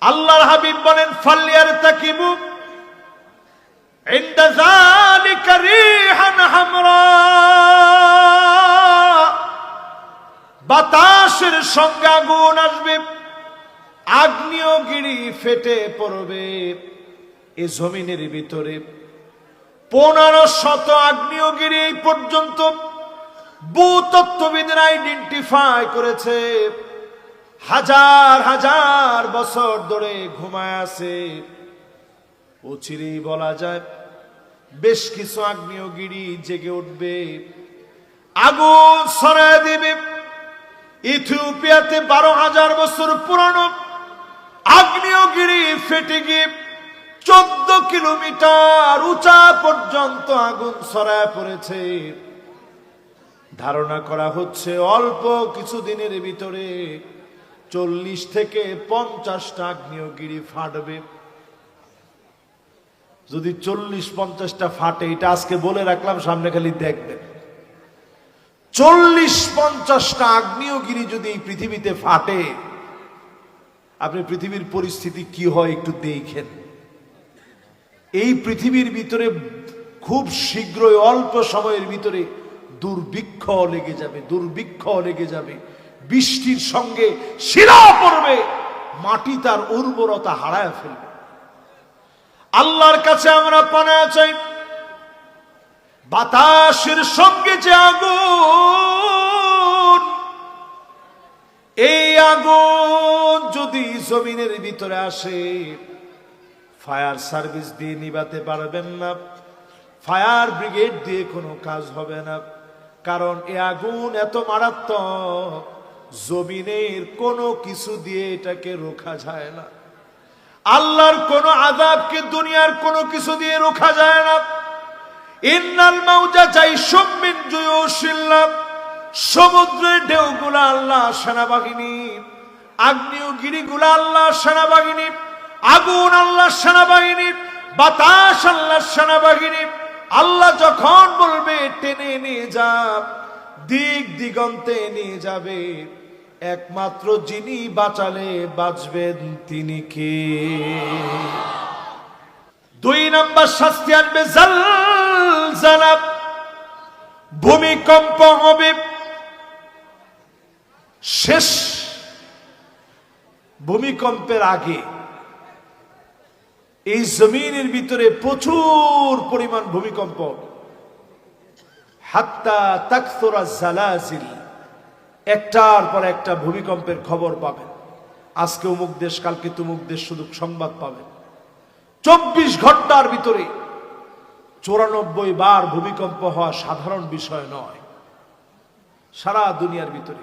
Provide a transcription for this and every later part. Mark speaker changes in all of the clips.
Speaker 1: আল্লাহর হাবিব বলেন ফালইয়ারতাকিবু ইনদা যালিকা রিহান হামরা, বাতাসের সঙ্গে আগুন আসবে, আগ্নেয়গিরি ফেটে পড়বে। এই জমিনের ভিতরে 1500 আগ্নেয়গিরি এই পর্যন্ত ভূতত্ত্ববিদরা আইডেন্টিফাই করেছে। হাজার হাজার বছর ধরে ঘুমায় আছে। অচিরেই বলা যায় বেশ কিছু আগ্নেয়গিরি জেগে উঠবে, আগুন ছড়ায় দিবে। ইথিওপিয়াতে 12,000 বছর পুরানো আগ্নেয়গিরি ফেটে গিয়ে 14 কিলোমিটার উঁচা পর্যন্ত আগুন ছড়ায় পড়েছে। ধারণা করা হচ্ছে অল্প কিছুদিনের ভিতরে 40 থেকে 50টা আগ্নেয়গিরি ফাটবে। যদি 40-50টা ফাটে, এটা আজকে বলে রাখলাম, সামনে খালি দেখবেন। 40-50টা আগ্নেয়গিরি যদি এই পৃথিবীতে ফাটে, আপনি পৃথিবীর পরিস্থিতি কি হয় একটু দেখেন। এই পৃথিবীর ভিতরে খুব শীঘ্রই অল্প সময়ের ভিতরে দুর্ভিক্ষ লেগে যাবে, দুর্ভিক্ষ লেগে যাবে। বৃষ্টির সঙ্গে শিলা পড়বে, মাটি তার উর্বরতা হারায় ফেলবে। আল্লাহর কাছে আমরা পানা চাই, বাতাসের সঙ্গে যে আগুন, এই আগুন যদি জমিনের ভিতরে আসে, ফায়ার সার্ভিস দিয়ে নিভাতে পারবেন না, ফায়ার ব্রিগেড দিয়ে কোনো কাজ হবে না। কারণ এই আগুন এত মারাত্মক, জমিনের কোনো কিছু দিয়ে এটাকে রোখা যায় না। আল্লাহর কোন আযাবকে দুনিয়ার কোনো কিছু দিয়ে রোখা যায় না। ইন্নাল মাউজা জাইশুম মিন জুয়ুশিল্লাহ, সমুদ্রের ঢেউগুলা আল্লাহ সেনাবাহিনী, আগ্নেয়গিরিগুলা আল্লাহ সেনাবাহিনী, আগুন আল্লাহ সেনাবাহিনী, বাতাস আল্লাহ সেনাবাহিনী। আল্লাহ যখন বলবে টেনে নিয়ে যা, দিক দিগন্তে নিয়ে যাবে, একমাত্র যিনি বাঁচালে বাঁচবেন তিনি কে? 2 নম্বর শাস্তি আসবে জালজালা, ভূমিকম্প হবে। শেষ ভূমিকম্পের আগে এই জমিনের ভিতরে প্রচুর পরিমাণ ভূমিকম্প, হাত্তা তাকসুরা জালাজিল, একটার পর একটা ভূমিকম্পের খবর পাবেন। আজকে অমুক দেশ, কালকে তমুক দেশ, শুধু সংবাদ পাবেন। 24 ঘন্টার ভিতরে 94 বার ভূমিকম্প হওয়া সাধারণ বিষয় নয়। সারা দুনিয়ার ভিতরে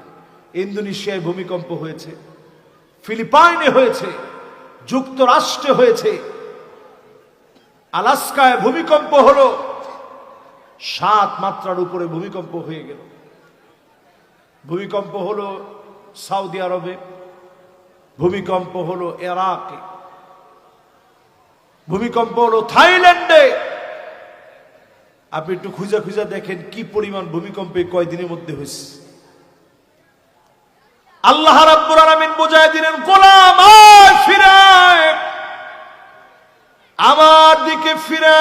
Speaker 1: ইন্দোনেশিয়ায় ভূমিকম্প হয়েছে, ফিলিপাইনে হয়েছে, যুক্তরাষ্ট্রে হয়েছে, আলাস্কায় ভূমিকম্প হলো, 7 মাত্রার উপরে ভূমিকম্প হয়ে গেল। ভূমিকম্প হলো সৌদি আরবে, ভূমিকম্প হলো ইরাকে, ভূমিকম্প হলো থাইল্যান্ডে। আপনি একটু খুঁজে খুঁজে দেখেন কি পরিমাণ ভূমিকম্প কয়দিনের মধ্যে হয়েছে। আল্লাহ রাব্বুল আলামিন বুঝায় দিলেন, গোলাম আয় ফিরে আমার দিকে ফিরে।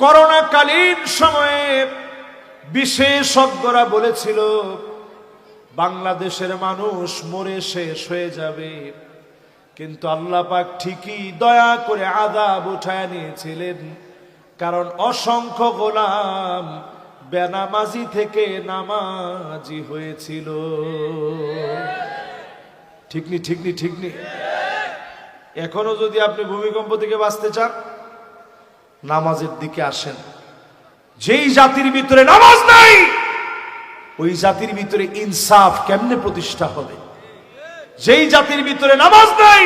Speaker 1: করোনাকালীন সময়ে বিশেষজ্ঞরা বলেছিল বাংলাদেশের মানুষ মরে শেষ হয়ে যাবে, কিন্তু আল্লাহ পাক ঠিকই দয়া করে আযাব উঠায় নিয়েছিলেন। কারণ অসংখ্য গোলাম বেনামাজি থেকে নামাজি হয়েছিল। ঠিকনি ঠিকনি ঠিকনি। এখনো যদি আপনি ভূমিকম্প থেকে বাঁচতে চান, নামাজের দিকে আসেন। যেই জাতির ভিতরে নামাজ নাই, ওই জাতির ভিতরে ইনসাফ কেমনে প্রতিষ্ঠা হবে? যেই জাতির ভিতরে নামাজ নাই,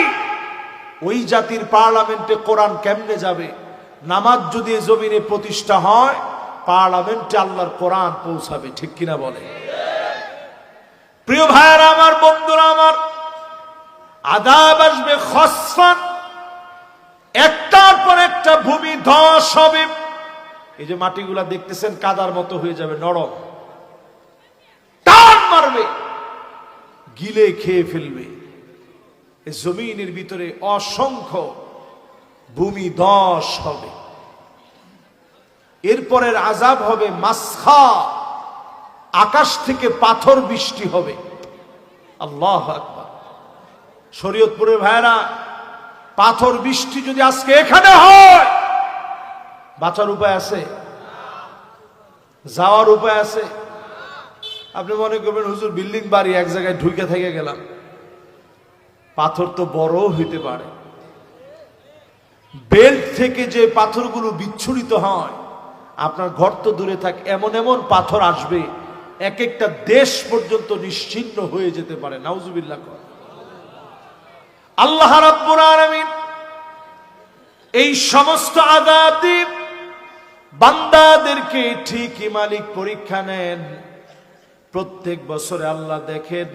Speaker 1: ওই জাতির পার্লামেন্টে কোরআন কেমনে যাবে? নামাজ যদি জমিনে প্রতিষ্ঠা হয়, পার্লামেন্টে আল্লাহর কোরআন পৌঁছাবে। ঠিক কিনা বলে? প্রিয় ভাইয়েরা আমার, বন্ধুরা আমার, আযাব আসবে খসফান, একটার পর একটা ভূমি ধস হবে। এই যে মাটিগুলা দেখতেছেন কাদার মতো হয়ে যাবে, নরম, টান মারবে, গিলে খেয়ে ফেলবে। এই জমিনের ভিতরে অসংখ্য ভূমি ধস হবে, এরপরের আযাব হবে মাসখা, আকাশ থেকে পাথর বৃষ্টি হবে। আল্লাহু আকবার। শরীয়তপুরের ভাইরা, পাথর বৃষ্টি যদি আজকে এখানে হয়, বাঁচার উপায় আছে? যাওয়ার উপায় আছে? আপনি মনে করবেন হুজুর বিল্ডিং বাড়ি এক জায়গায় ঢুকে থেকে গেলাম। পাথর তো বড় হইতে পারে। বেল্ট থেকে যে পাথরগুলো বিচ্ছুরিত হয়, আপনার ঘর তো দূরে থাক, এমন এমন পাথর আসবে এক একটা দেশ পর্যন্ত নিশ্চিহ্ন হয়ে যেতে পারে। নাউজুবিল্লাহ। আল্লাহ রাব্বুল আলামিন এই সমস্ত আযাব দিয়ে বান্দাদেরকে ঠিকই মালিক পরীক্ষা নেন। প্রত্যেক বছরে আল্লাহ দেখেন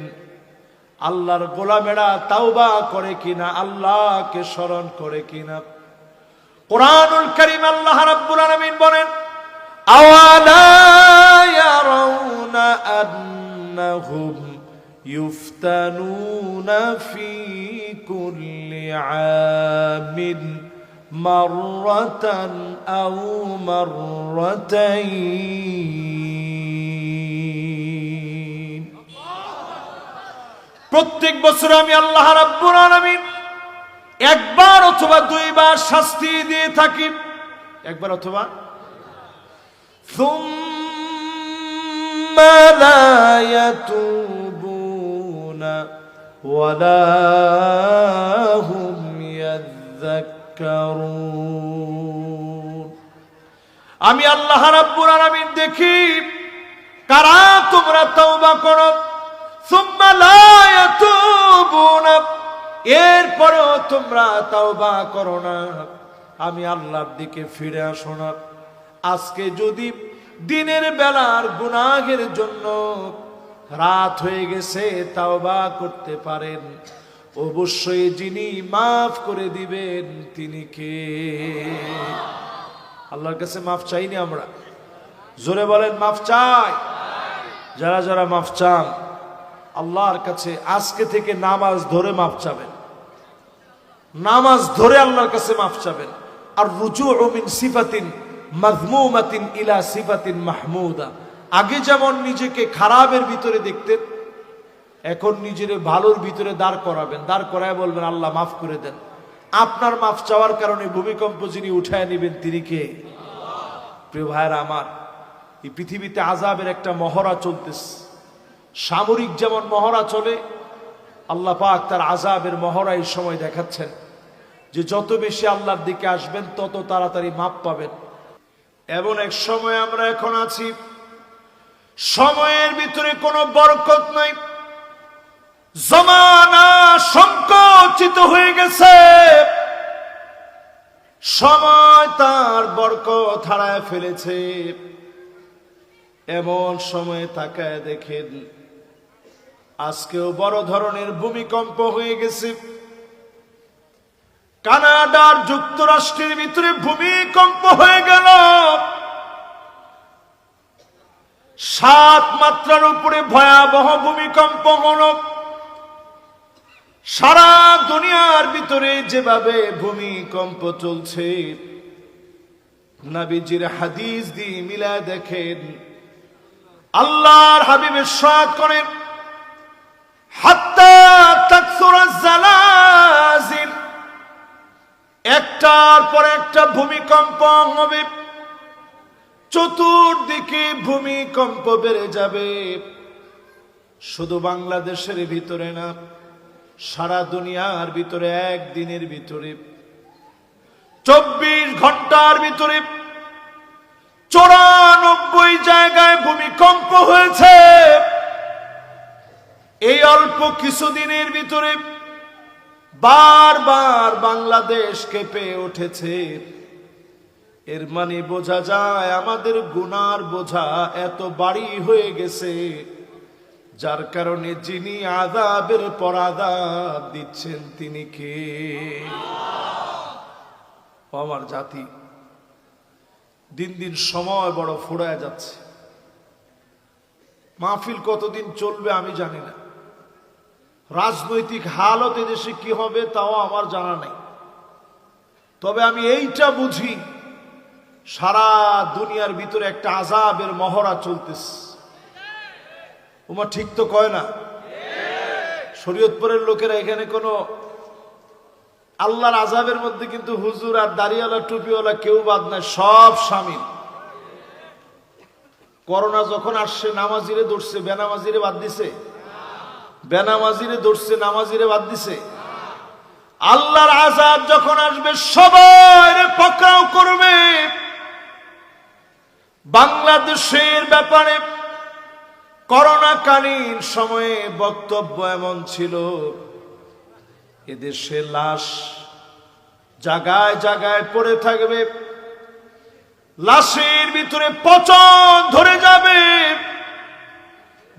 Speaker 1: আল্লাহর গোলামেরা তাওবা করে কিনা, আল্লাহকে স্মরণ করে কিনা। কুরআনুল কারীম আল্লাহ রাব্বুল আলামিন বলেন, আওয়ালা ইয়ারাউনা আন্নাহুম ইফতানুনা ফি কুল্লি আমিন মাররাতান আও মাররাতাইন। প্রত্যেক বছর আমি আল্লাহ রাব্বুল আলামিন একবার অথবা দুইবার শাস্তি দিয়ে থাকি। একবার অথবা সুম্মা লা ইয়াতুবুনা ওয়ালা হুম ইয়াযাক্কারুন। আমি আল্লাহ রাব্বুল আলামিন দেখি কারা তোমরা তওবা করো, সুম্মা লা ইয়াতুবুনা, এরপরেও তোমরা তাওবা করো না, আমি আল্লাহর দিকে ফিরে আসো না। আজকে যদি দিনের বেলার গুনাহের জন্য রাত হয়ে গেছে তাওবা করতে পারেন, অবশ্যই যিনি মাফ করে দিবেন তিনি কে? আল্লাহর কাছে মাফ চাইনি আমরা? জোরে বলেন মাফ চাই। যারা যারা মাফ চান আল্লাহর কাছে আজকে থেকে নামাজ ধরে মাফ চাবেন, নামাজ ধরে আল্লাহর কাছে মাফ চাবেন। আর রুজুউ মিন সিফাতিন মাযমুমাতিন ইলা সিফাতিন মাহমুদা। আগে যেমন নিজেকে খারাপের ভিতরে দেখতেন, এখন নিজের ভালোর ভিতরে দাঁড় করাবেন, দাঁড় করায় বলবেন আল্লাহ মাফ করে দেন। আপনার মাফ চাওয়ার কারণে ভূমিকম্প যিনি উঠায় নেবেন তিনি কে? প্রিয় ভাইরা আমার, এই পৃথিবীতে আযাবের একটা মহড়া চলতেছে। সামরিক যেমন মহড়া চলে, আল্লাহ পাক তার আযাবের মহড়া এই সময় দেখাচ্ছেন যে যত বেশি আল্লাহর দিকে আসবেন তত তাড়াতাড়ি মাপ পাবেন। এমন এক সময় আমরা এখন আছি, সময়ের ভিতরে কোনো বরকত নাই, জমানা সংকুচিত হয়ে গেছে, সময় তার বরকত হারায় ফেলেছে। এমন সময় তাকায় দেখেন আজকেও বড় ধরনের ভূমিকম্প হয়ে গেছে। কানাডার যুক্তরাষ্ট্রের ভিতরে ভূমিকম্প হয়ে গেল, 7 মাত্রার উপরে ভয়াবহ ভূমিকম্প হল। সারা দুনিয়ার ভিতরে যেভাবে ভূমিকম্প চলছে, নবীজির হাদিস দিয়ে মিলায় দেখেন, আল্লাহর হাবিব ইরশাদ করেন, হাত্তা তাকসুরাজ জালাজিল, একটার পর একটা ভূমিকম্প হবে, চতুর্দিকে ভূমিকম্প বেড়ে যাবে। শুধু বাংলাদেশের ভিতরে না, সারা দুনিয়ার ভিতরে একদিনের ভিতরে 24 ঘন্টার ভিতরে 94 জায়গায় ভূমিকম্প হয়েছে। এই অল্প কিছুদিনের ভিতরে বারবার বাংলাদেশ কেঁপে উঠেছে। এর মানে বোঝা যায় আমাদের গুনার বোঝা এত ভারী হয়ে গেছে, যার কারণে যিনি আযাবের পর আযাব দিচ্ছেন তিনি কে? আমার জাতি, দিন দিন সময় বড় ফুরায় যাচ্ছে। মাহফিল কতদিন চলবে আমি জানি না, রাজনৈতিক হালত এদেশে কি হবে তাও আমার জানা নাই, তবে আমি এইটা বুঝি সারা দুনিয়ার ভিতরে একটা আযাবের মহড়া চলতেছে। ওমা ঠিক তো কয় না? শরীয়তপুরের লোকেরা এখানে কোনো আল্লাহর আযাবের মধ্যে কিন্তু হুজুর আর দাড়িওয়ালা টুপিওয়ালা কেউ বাদ নাই, সব শামিল। করোনা যখন আসছে নামাজিরে ধরছে, বেনামাজিরে বাদ দিছে? বেনামাজিরে ধরছে, নামাজিরে বাদ দিছে? আল্লাহর আযাব যখন আসবে সবাই পাকড়াও করবে। বাংলাদেশের ব্যাপারে করোনাকালীন সময়ে বক্তব্য এমন ছিল, এদেশে লাশ জায়গায় জায়গায় পড়ে থাকবে, লাশের ভিতরে পচন ধরে যাবে,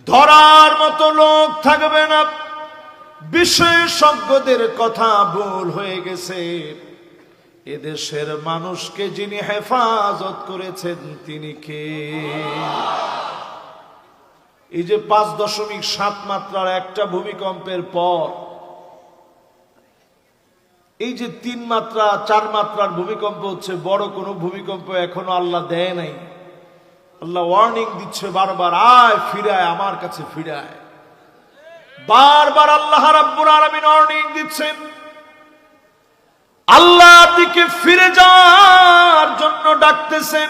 Speaker 1: ধরার মতো লোক থাকবে না। বিশেষজ্ঞদের কথা ভুল হয়ে গেছে। এদেশের মানুষকে যিনি হেফাজত করেছেন তিনি কে? এই যে 5.7 মাত্রার একটা ভূমিকম্পের পর এই যে 3 মাত্রা 4 মাত্রার ভূমিকম্প হচ্ছে, বড় কোনো ভূমিকম্প এখনো আল্লাহ দেয় নাই। আল্লাহ ওয়ার্নিং দিচ্ছে বারবার, আয় ফিরায়, আমার কাছে ফিরায়। বারবার আল্লাহ রাব্বুল আলামিন ওয়ার্নিং দিচ্ছেন, আল্লাহর দিকে ফিরে যাওয়ার জন্য ডাকতেছেন।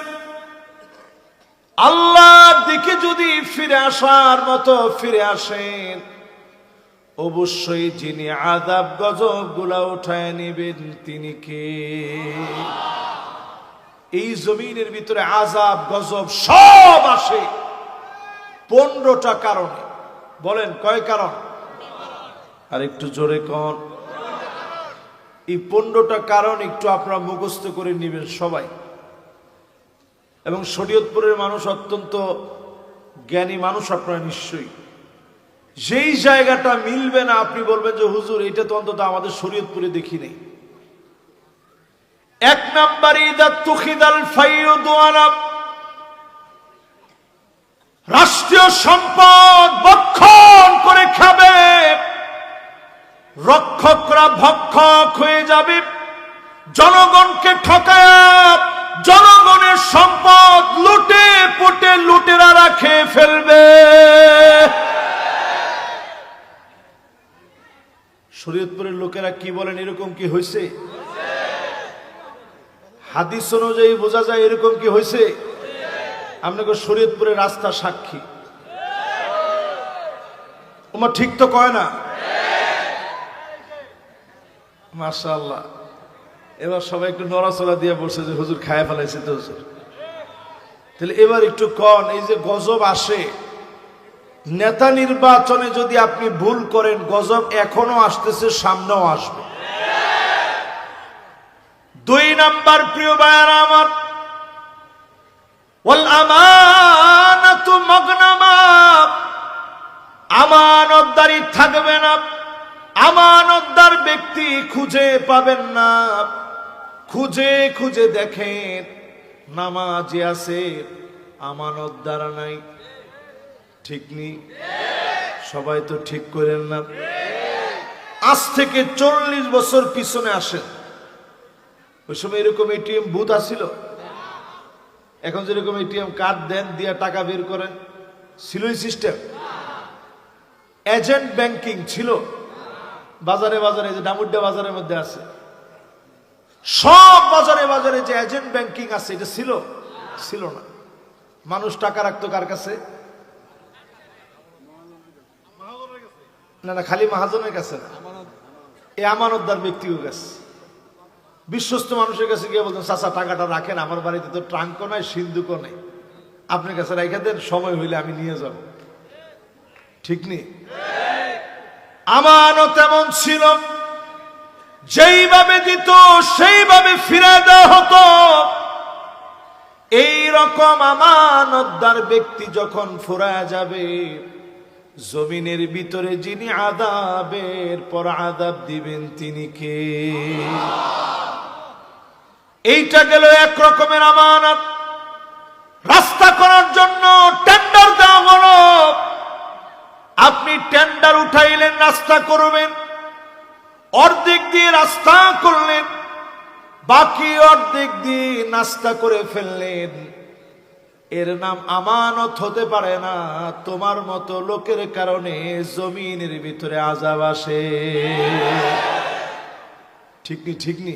Speaker 1: আল্লাহর দিকে যদি ফিরে আসার মতো ফিরে আসেন, অবশ্যই যিনি আযাব গজব গুলা উঠায় নেবেন তিনি কে? এই জমিনের ভিতরে আযাব গজব সব আসে 15টা কারণে। বলেন কয় কারণ? আর একটু জোরে কোন। এই 15টা কারণ একটু আপনারা মুখস্থ করে নেবেন সবাই। এবং শরীয়তপুরের মানুষ অত্যন্ত জ্ঞানী মানুষ আপনারা নিশ্চয়ই। যেই জায়গাটা মিলবে না আপনি বলবেন যে হুজুর এটা তো অন্তত আমাদের শরীয়তপুরে দেখি নাই। 1 নাম্বার, ইদা তুখিদাল ফাইয়ুদ ওয়ালা, রাষ্ট্রীয় সম্পদ ভক্ষণ করে খাবে, রক্ষকরা ভক্ষক হয়ে যাবে, জনগণকে ঠকায় জনগণের সম্পদ লুটে পুটে লুটেরারা খেয়ে ফেলবে। শরীয়তপুরের লোকেরা কি বলেন, এরকম কি হয়েছে? হাদিস অনুযায়ী বোঝা যায় এরকম কি হয়েছে? আপনাকে শরীয়তপুরের রাস্তা সাক্ষী। ওমা ঠিক তো কয় না? মাশাআল্লাহ। এবার সবাই একটু নড়াচড়া দিয়ে বলছে যে হুজুর খায় ফেলাইছে তো হুজুর। তাহলে এবার একটু কন, এই যে গজব আসে, নেতা নির্বাচনে যদি আপনি ভুল করেন, গজব এখনো আসতেছে, সামনেও আসবে। 2 নাম্বার, প্রিয় ভাইয়ারা আমার, ওয়াল আমানাতু মাগনামা, আমানতদারি থাকবে না, আমানতদার ব্যক্তি খুঁজে পাবেন না। খুঁজে খুঁজে দেখেন, নামাজি আছে, আমানতদার নাই। ঠিক নেই? সবাই তো ঠিক করেন না। আজ থেকে 40 বছর পিছনে আসেন, ওই সময় এরকম এটিএম বুথ আছিল? এখন যেরকম এটিএম কার্ড দেন দিয়ে টাকা বের করেন, ছিল এই সিস্টেম? এজেন্ট ব্যাংকিং ছিল বাজারে বাজারে, যে ডামুড্ডা বাজারের মধ্যে আছে, সব বাজারে বাজারে যে এজেন্ট ব্যাংকিং আছে, এটা ছিল? ছিল না। মানুষ টাকা রাখতো কার কাছে? না না, খালি মাহাজনের কাছে না, এই আমানতদার ব্যক্তির কাছে, বিশ্বস্ত মানুষের কাছে গিয়ে বলতেন, চাচা টাকাটা রাখেন, আমার বাড়িতে তো ট্রাঙ্কও নাই, সিন্ধুকও নাই, আপনার কাছে রেখে দেন, সময় হইলে আমি নিয়ে যাব। ঠিক নেই? আমানত এমন ছিল, যেইভাবে দিত সেইভাবে ফিরে দেওয়া হতো। এই রকম আমানতদার ব্যক্তি যখন ফুরায় যাবে, জমিনের ভিতরে যিনি আযাবের পর আযাব দিবেন তিনি কে? এইটা গেল এক রকমের আমানত। রাস্তা করার জন্য টেন্ডার দেওয়া হলো, আপনি টেন্ডার উঠাইলেন রাস্তা করবেন, অর্ধেক দিয়ে রাস্তা করলেন, বাকি অর্ধেক দিয়ে নাস্তা করে ফেললেন, এর নাম আমানত হতে পারে না। তোমার মতো লোকের কারণে জমিনের ভিতরে আযাব আসে। ঠিক নি? ঠিক নি?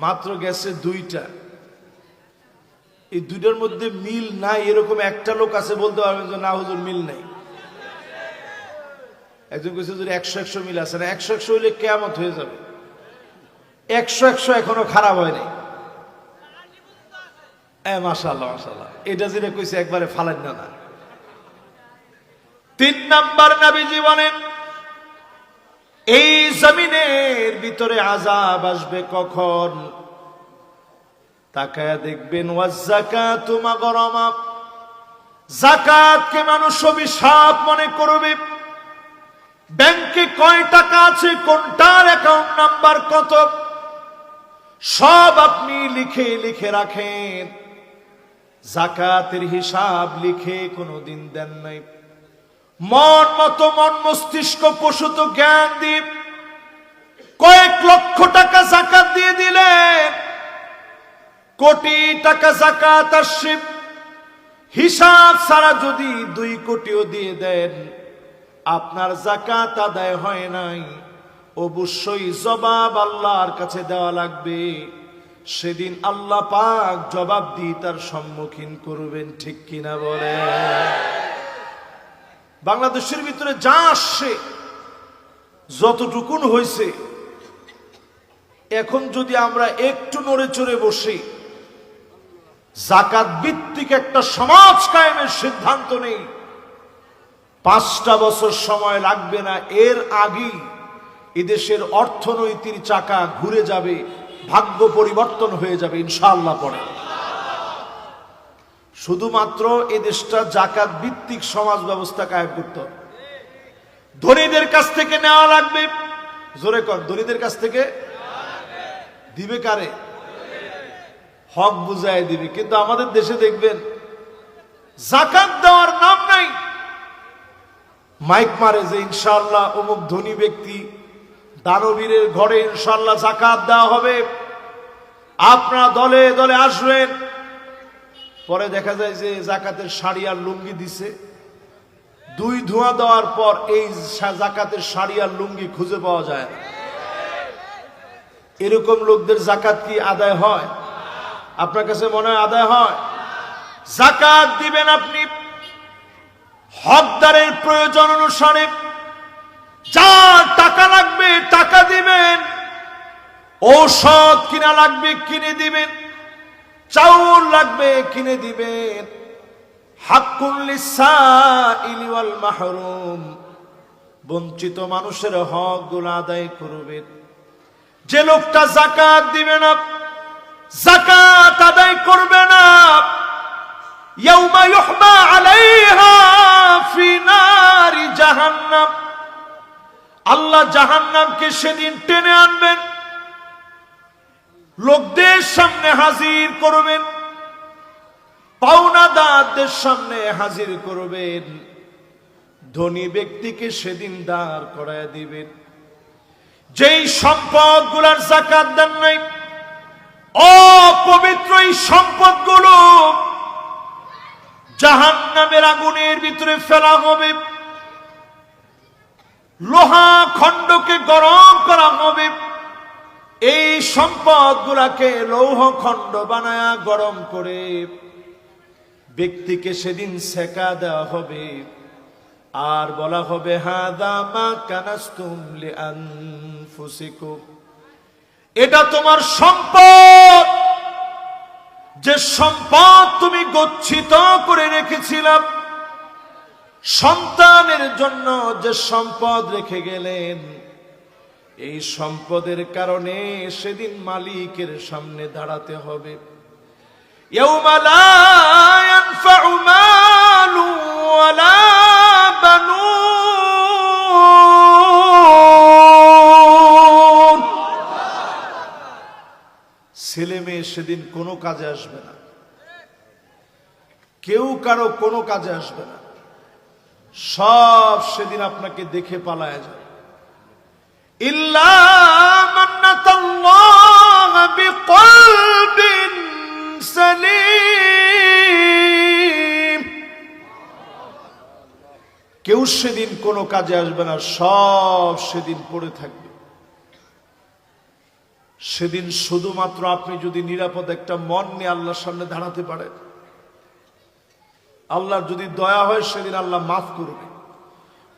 Speaker 1: মাত্র গেছে দুইটা, এই দুইটার মধ্যে মিল নাই এরকম একটা লোক আছে বলতে পারবেন যে না হুজুর মিল নাই? একজন কইছে হুজুর 100-100 মিল আছে না। 100-100 হইলে কিয়ামত হয়ে যাবে। 100-100 এখনো খারাপ হয় নাই। মাশাআল্লাহ মাশাআল্লাহ, এটা যেটা কইছে একবারে ফালান না। 3 নাম্বার নবীজি বলেন এই জমিনের ভিতরে আযাব আসবে কখন? তাকায়া দেখবেন ওয়াজ্জাকাতু মাগরামা, যাকাতকে মানুষ অভিশাপ মনে করবে। ব্যাংকে কয় টাকা আছে, কোনটার অ্যাকাউন্ট নাম্বার কত, সব আপনি লিখে লিখে রাখেন। যাকাতের হিসাব লিখে কোনোদিন দেন নাই। মন মতো মন মস্তিষ্ক প্রসূত জ্ঞান দিয়ে কয়েক লক্ষ টাকা যাকাত দিয়ে দিলেন, কোটি টাকা যাকাত আসছে। হিসাব ছাড়া যদি 2 কোটিও দিয়ে দেন, আপনার যাকাত আদায় হয় নাই, অবশ্যই জবাব আল্লাহর কাছে দেওয়া লাগবে। সেদিন আল্লাহ পাক জবাবদিহিতার সম্মুখীন করবেন। ঠিক কিনা বলে? বাংলাদেশের ভিতরে যা আসছে, যতটুকুন হয়েছে, এখন যদি আমরা একটু নড়ে চড়ে বসি, যাকাত ভিত্তিক একটা সমাজ কায়েমের সিদ্ধান্ত নেই, 5টা বছর সময় লাগবে না। এর আগেই এদেশের অর্থনৈতিক চাকা ঘুরে যাবে, ভাগ্য পরিবর্তন হয়ে যাবে ইনশাআল্লাহ। পরে শুধুমাত্র এদেশটা যাকাত ভিত্তিক সমাজ ব্যবস্থা কায়েম করতে হবে। ধনীদের কাছ থেকে নেওয়া লাগবে। জোরে কর, ধনীদের কাছ থেকে দিবে কারে? হক বুঝায় দিবে। কিন্তু আমাদের দেশে দেখবেন যাকাত দেওয়ার নাম নাই, মাইক মারে যে ইনশাআল্লাহ অমুক ধনী ব্যক্তি দানবীরের ঘরে ইনশাআল্লাহ যাকাত দেওয়া হবে, আপনারা দলে দলে আসবেন। পরে দেখা যায় যে যাকাতের শাড়ি আর লুঙ্গি দিছে, 2 ধোঁয়া দেওয়ার পর এই যাকাতের শাড়ি আর লুঙ্গি খুঁজে পাওয়া যায় না। এরকম লোকদের যাকাত কি আদায় হয়? আপনার কাছে মনে হয় আদায় হয়? যাকাত দিবেন আপনি হকদারের প্রয়োজন অনুসারে। যার টাকা লাগবে টাকা দিবেন, ঔষধ কিনা লাগবে কিনে দিবেন, চাউল লাগবে কিনে দিবেন। হাক্কুল লিসাইলি ওয়াল মাহরুম, বঞ্চিত মানুষের হক গুলো আদায় করবেন। যে লোকটা যাকাত দিবে না, যাকাত আদায় করবে না, ইয়াউমা ইউহমা আলাইহা ফি নারি জাহান্নাম, আল্লাহ জাহান্নামকে সেদিন টেনে আনবেন, লোকদের সামনে হাজির করবেন, পাওনাদারদের সামনে হাজির করবেন। ধনী ব্যক্তিকে সেদিন দাঁড় করায় দিবেন। যেই সম্পদ গুলার যাকাত দেন নাই, অপবিত্র এই সম্পদগুলো জাহান্নামের আগুনের ভিতরে ফেলা হবে। লোহা খণ্ডকে গরম করা হবে, এই সম্পদ গুলাকে লৌহ খণ্ড বানায়া গরম করে ব্যক্তিকে সেদিন সেকা দেওয়া হবে। আর বলা হবে হাদা মা কানাস্তুম লিআনফুসিকুম, এটা তোমার সম্পদ, যে সম্পদ তুমি গচ্ছিত করে রেখেছিলাম। সন্তানের জন্য যে সম্পদ রেখে গেলেন, এই সম্পদের কারণে সেদিন মালিকের সামনে দাঁড়াতে হবে। ইয়াউমা লা ইয়ানফাউ মালু ওয়ালা বানুন, ছেলে মেয়ে সেদিন কোনো কাজে আসবে না, কেউ কারো কোনো কাজে আসবে না। সব সেদিন আপনাকে দেখে পালায় যাবে। ইল্লা মান আতাল্লাহ বিকলবিন সালিম, কেউ সেদিন কোনো কাজে আসবে না, সব সেদিন পড়ে থাকবে। সেদিন শুধুমাত্র আপনি যদি নিরাপদ একটা মন নিয়ে আল্লাহর সামনে দাঁড়াতে পারেন, আল্লাহর যদি দয়া হয় সেদিন আল্লাহ মাফ করবে।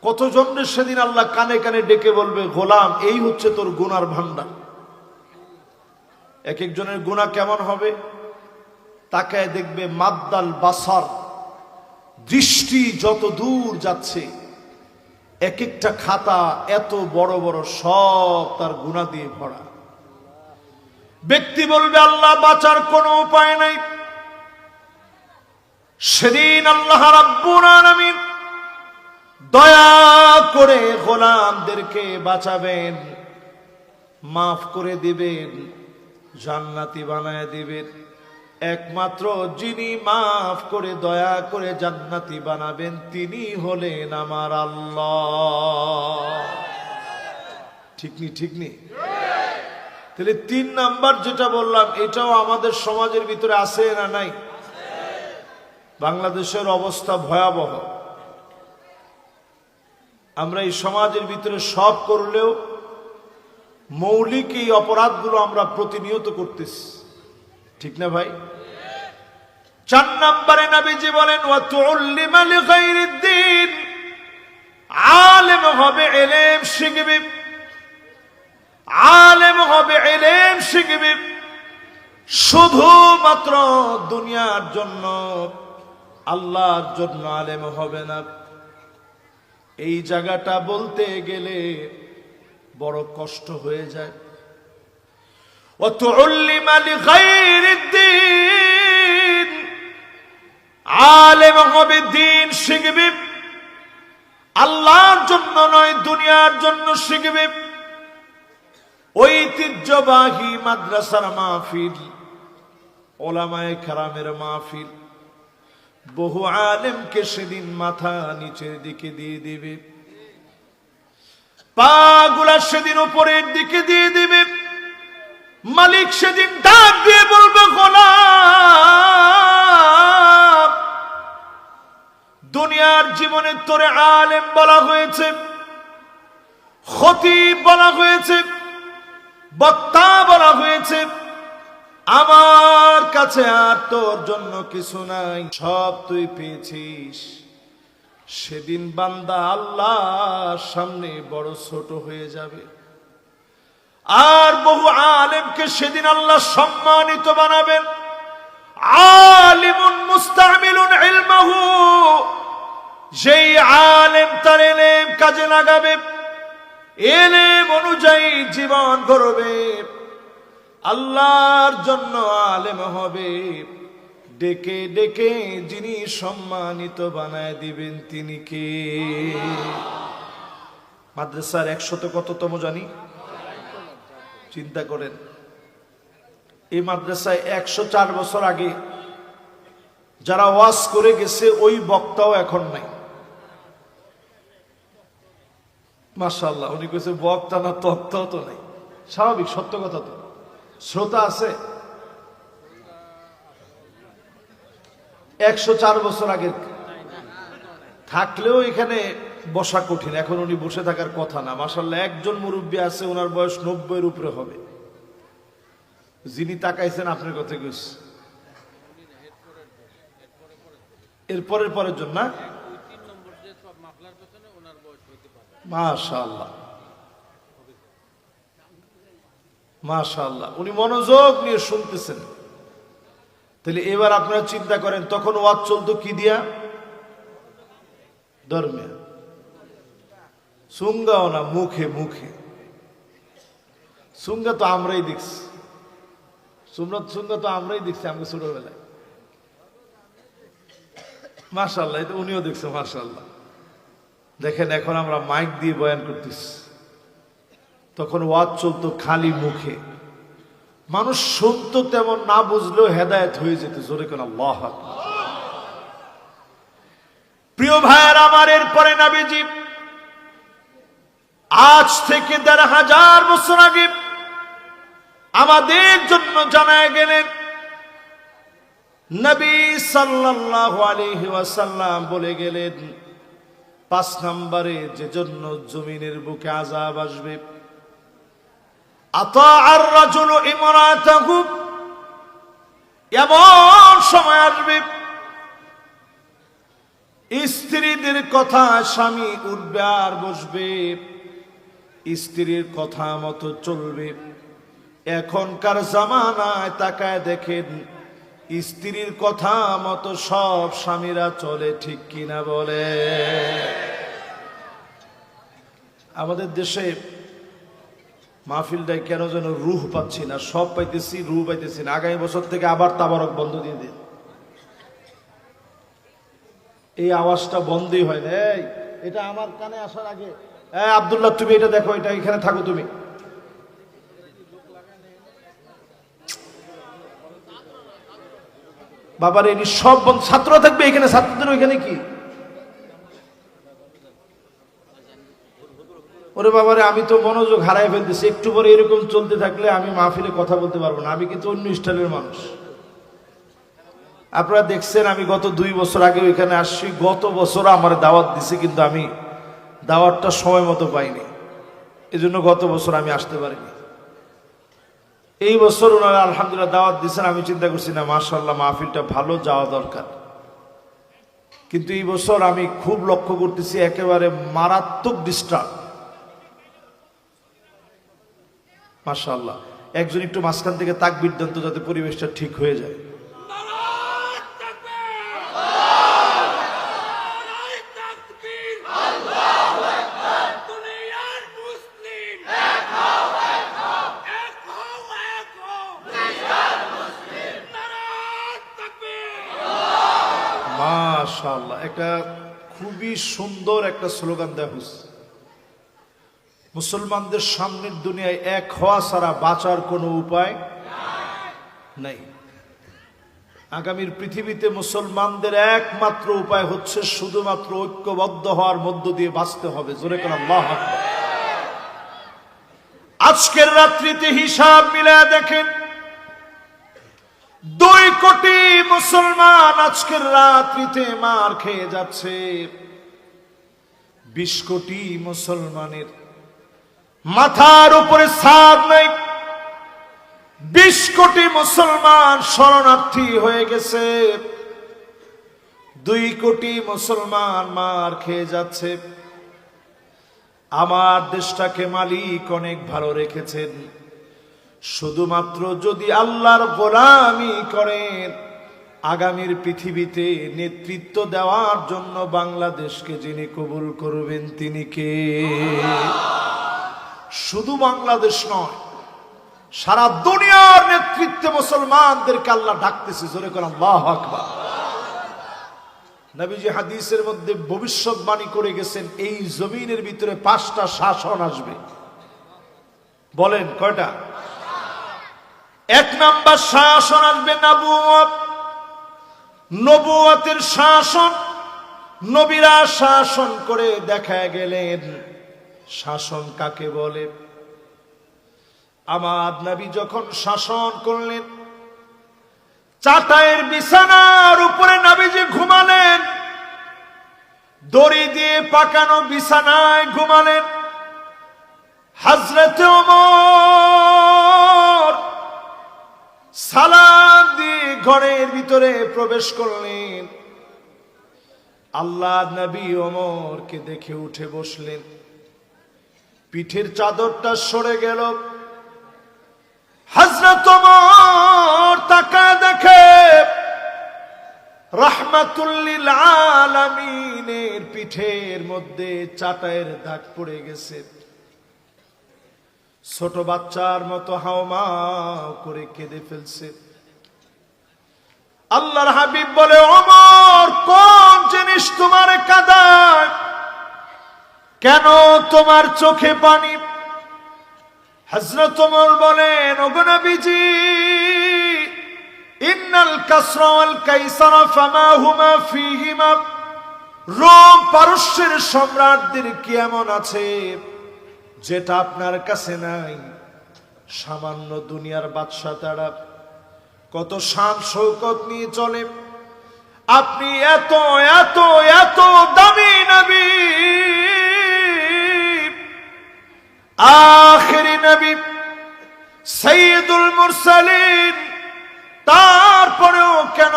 Speaker 1: কতজনকে সেদিন আল্লাহ কানে কানে ডেকে বলবে, গোলাম এই হচ্ছে তোর গুনার ভান্ডার। এক একজনের গুনাহ কেমন হবে, তাকায় দেখবে মাদ্দাল বাসার, দৃষ্টি যত দূর যাচ্ছে, এক একটা খাতা এত বড় বড়, সব তার গুনাহ দিয়ে ভরা। ব্যক্তি বলবে আল্লাহ বাঁচার কোনো উপায় নাই। সেদিন আল্লাহ রাব্বুল আলামিন দয়া করে গোলামদেরকে বাঁচাবেন, মাফ করে দিবেন, জান্নাতি বানায় দিবেন। একমাত্র যিনি মাফ করে দয়া করে জান্নাতি বানাবেন তিনি হলেন আমার আল্লাহ। ঠিক নি? ঠিক নি? তাহলে 3 নাম্বার যেটা বললাম, এটাও আমাদের সমাজের ভিতরে আছে না নাই? বাংলাদেশের অবস্থা ভয়াবহ। আমরা এই সমাজের ভিতরে সব করলেও মৌলিক এই অপরাধগুলো আমরা প্রতিনিয়ত করতেছি, ঠিক না ভাই? 4 নম্বরে নবীজি বলেন, ওয়া তুল্লিমা লিগাইরিদ্দিন, আলেম হবে, ইলম শিখবে, আলেম হবে, ইলম শিখবে, শুধুমাত্র দুনিয়ার জন্য, আল্লাহর জন্য আলেম হবে না। এই জায়গাটা বলতে গেলে বড় কষ্ট হয়ে যায়। ওয়া তুল্লিমা লিগাইরিদ্দিন, আলেম হবে, দ্বীন শিখবে, আল্লাহর জন্য নয় দুনিয়ার জন্য শিখবে। ঐতিহ্যবাহী মাদ্রাসার মাহফিল, ওলামায়ে কেরামের মাহফিল, বহু আলেমকে সেদিন মাথা নিচের দিকে দিয়ে দিবে, পাগুলা সেদিন উপরের দিকে দিয়ে দিবে। মালিক সেদিন ডাক দিয়ে বলবে, গোলাম, দুনিয়ার জীবনে তোরে আলেম বলা হয়েছে, খতিব বলা হয়েছে, বক্তা বলা হয়েছে, আমার কাছে আর তোর জন্য কিছু নাই, সব তুই পেয়েছিস। সেদিন বান্দা আল্লাহর সামনে বড় ছোট হয়ে যাবে। আর বহু আলেমকে সেদিন আল্লাহ সম্মানিত বানাবেন। আলিমুন মুস্তামিলুন ইলমাহু, যেই আলেম তার ইলম কাজে লাগাবে, ইলম অনুযায়ী জীবন গড়বে, আল্লাহর জন্য আলেম হবে, ডেকে ডেকে যিনি সম্মানিত বানায় দিবেন তিনি কে? মাদ্রাসার 100 কততম জানি? চিন্তা করেন, এই মাদ্রাসায় 104 বছর আগে যারা ওয়াজ করে গেছে ওই বক্তাও এখন নাই। মাশাআল্লাহ, উনি কইছে বক্তা না তক্তাও তো নাই। স্বাভাবিক, সত্য কথা তো। শ্রোতা আছে? 104 বছর আগে থাকলেও এখানে বসা কঠিন। এখন উনি বসে থাকার কথা না। মাশাআল্লাহ, একজন মুরব্বী আছে, ওনার বয়স 90-এর উপরে হবে। যিনি তাকাইছেন আপনার কথা কইছে, এর পরের পরের জন না? মাশাআল্লাহ, মাশাআল্লাহ, উনি মনোযোগ নিয়ে শুনতেছেন। তাহলে এবার আপনারা চিন্তা করেন, তখন ওয়াজ চলতো কি দিয়া? ধর্মে সুঙ্গাও না, মুখে মুখে। সুঙ্গা তো আমরাই দেখছি, সুঙ্গা তো আমরাই দেখছি আমাকে ছোটবেলায়। মাশাআল্লাহ, এটা উনিও দেখছে। মাশাআল্লাহ, দেখেন এখন আমরা মাইক দিয়ে বয়ান করতেছি, তখন ওয়াজ চলতো খালি মুখে। মানুষ শুনতো তেমন, না বুঝলেও হেদায়েত হয়ে যেত। জোরে কোন আল্লাহু আকবার। প্রিয় ভাইয়ের আমার, এরপরে নবীজি আজ থেকে ১৫০০ বছর আগে আমাদের জন্য জানায় গেলেন। নবী সাল্লাল্লাহু আলাইহি ওয়াসাল্লাম বলে গেলেন, ৫ নম্বরে যে জন্য জমিনের বুকে আযাব আসবে, আতাআর রাজুলু ইমরাতাহু, এমন সময় আসবে স্ত্রীদের কথা স্বামী উঠবে আর বসবে, স্ত্রীর কথা মতো চলবে। এখনকার জামানায় তাকায় দেখেন, স্ত্রীর কথা মতো সব স্বামীরা চলে, ঠিক কিনা বলে? আমাদের দেশে মাহফিলটাই কেন যেন রুহ পাচ্ছি না, সব পাইতেছি, রুহ পাইতেছি না। আগামী বছর থেকে আবার তাবারক বন্ধ দিয়ে দিন, এই আওয়াজটা বন্ধই হয় না। এটা আমার কানে আসার আগে, আব্দুল্লাহ তুমি এটা দেখো, এটা এখানে থাকো তুমি। বাবার এটি সব বন্ধ, ছাত্ররা থাকবে এখানে, ছাত্রদের ওইখানে কি? ওরে বাবারে, আমি তো মনোযোগ হারাই ফেলতেছি। একটু পরে এরকম চলতে থাকলে আমি মাহফিলে কথা বলতে পারবো না। আমি কিন্তু অন্য স্টাইলের মানুষ। আপনারা দেখছেন আমি গত 2 বছর আগে ওইখানে আসছি। গত বছর আমার দাওয়াত দিছে, কিন্তু আমি দাওয়াতটা সময় মতো পাইনি, এজন্য গত বছর আমি আসতে পারিনি। এই বছর ওনারা আলহামদুলিল্লাহ দাওয়াত দিচ্ছেন। আমি চিন্তা করছি না, মাশাআল্লাহ মাহফিলটা ভালো, যাওয়া দরকার। কিন্তু এই বছর আমি খুব লক্ষ্য করতেছি একেবারে মারাত্মক ডিস্টার্ব। মাশাআল্লাহ, একজন একটু মাঝখান থেকে তাকবীর দেন তো, যাতে পরিবেশটা ঠিক হয়ে যায়। মাশাআল্লাহ, একটা খুবই সুন্দর একটা স্লোগান দেওয়া হয়েছে। মুসলমানদের সামনের দুনিয়ায় এক হওয়া ছাড়া বাঁচার কোনো উপায় নাই। আগামীর পৃথিবীতে মুসলমানদের একমাত্র উপায় হচ্ছে শুধুমাত্র ঐক্যবদ্ধ হওয়ার মধ্য দিয়ে বাঁচতে হবে। জোরে করে আল্লাহু আকবার। আজকের রাত্রিতে হিসাব মিলায় দেখেন, 2 কোটি মুসলমান আজকের রাত্রিতে মার খেয়ে যাচ্ছে। 20 কোটি মুসলমানের মাথার উপরে ছাদ নাই। 20 কোটি মুসলমান শরণার্থী হয়ে গেছে। 2 কোটি মুসলমান মার খেয়ে যাচ্ছে। আমার দেশটাকে মালিক অনেক ভালো রেখেছেন। শুধুমাত্র যদি আল্লাহর গোলামি করেন, আগামীর পৃথিবীতে নেতৃত্ব দেওয়ার জন্য বাংলাদেশকে যিনি কবুল করবেন তিনি কে? শুধু বাংলাদেশ নয়, সারা দুনিয়ার নেতৃত্বে মুসলমানদেরকে আল্লাহ ডাকতেছে। জোরে করে আল্লাহু আকবার। নবীজি হাদিসের মধ্যে ভবিষ্যৎবাণী করে গেছেন, এই জমিনের ভিতরে 5টা শাসন আসবে। বলেন কয়টা? 1 নাম্বার শাসন আসবে নবুয়ত। নবুয়তের শাসন, নবীরা শাসন করে দেখা গেলেন। শাসন কাকে বলে? আমার নবী যখন শাসন করলেন, চাটাইয়ের বিছানার উপরে নবীজি ঘুমালেন, দড়ি দিয়ে পাকানো বিছানায় ঘুমালেন। হযরত ওমর সালাম দিয়ে ঘরের ভিতরে প্রবেশ করলেন। আল্লাহ নবী ওমরকে দেখে উঠে বসলেন। পিঠের চাদরটা সরে গেল। হযরত ওমর তাকায় দেখে রাহমাতুল লিল আলামিনের পিঠের মধ্যে চাটাইয়ের দাগ পড়ে গেছে। ছোট বাচ্চার মতো হাওমাও করে কেঁদে ফেলছে। আল্লাহর হাবিব বলে, ওমর কোন জিনিস তোমার কাঁদায়? কেন তোমার চোখে পানি? হযরত ওমর বলেন, ওগো নবীজি, ইন্নাল কাসরা ওয়াল কাইসারা ফামা হুমা ফীহিমা রোম পারস্যের সম্রাটদের কি এমন আছে যেটা আপনার কাছে নাই? সামান্য দুনিয়ার বাদশা তারা কত শান শৌকত নিয়ে চলে, আপনি এত এত এত দামি নবী, আখিরি নবী, সাইয়্যিদুল মুরসালিন, তারপরেও কেন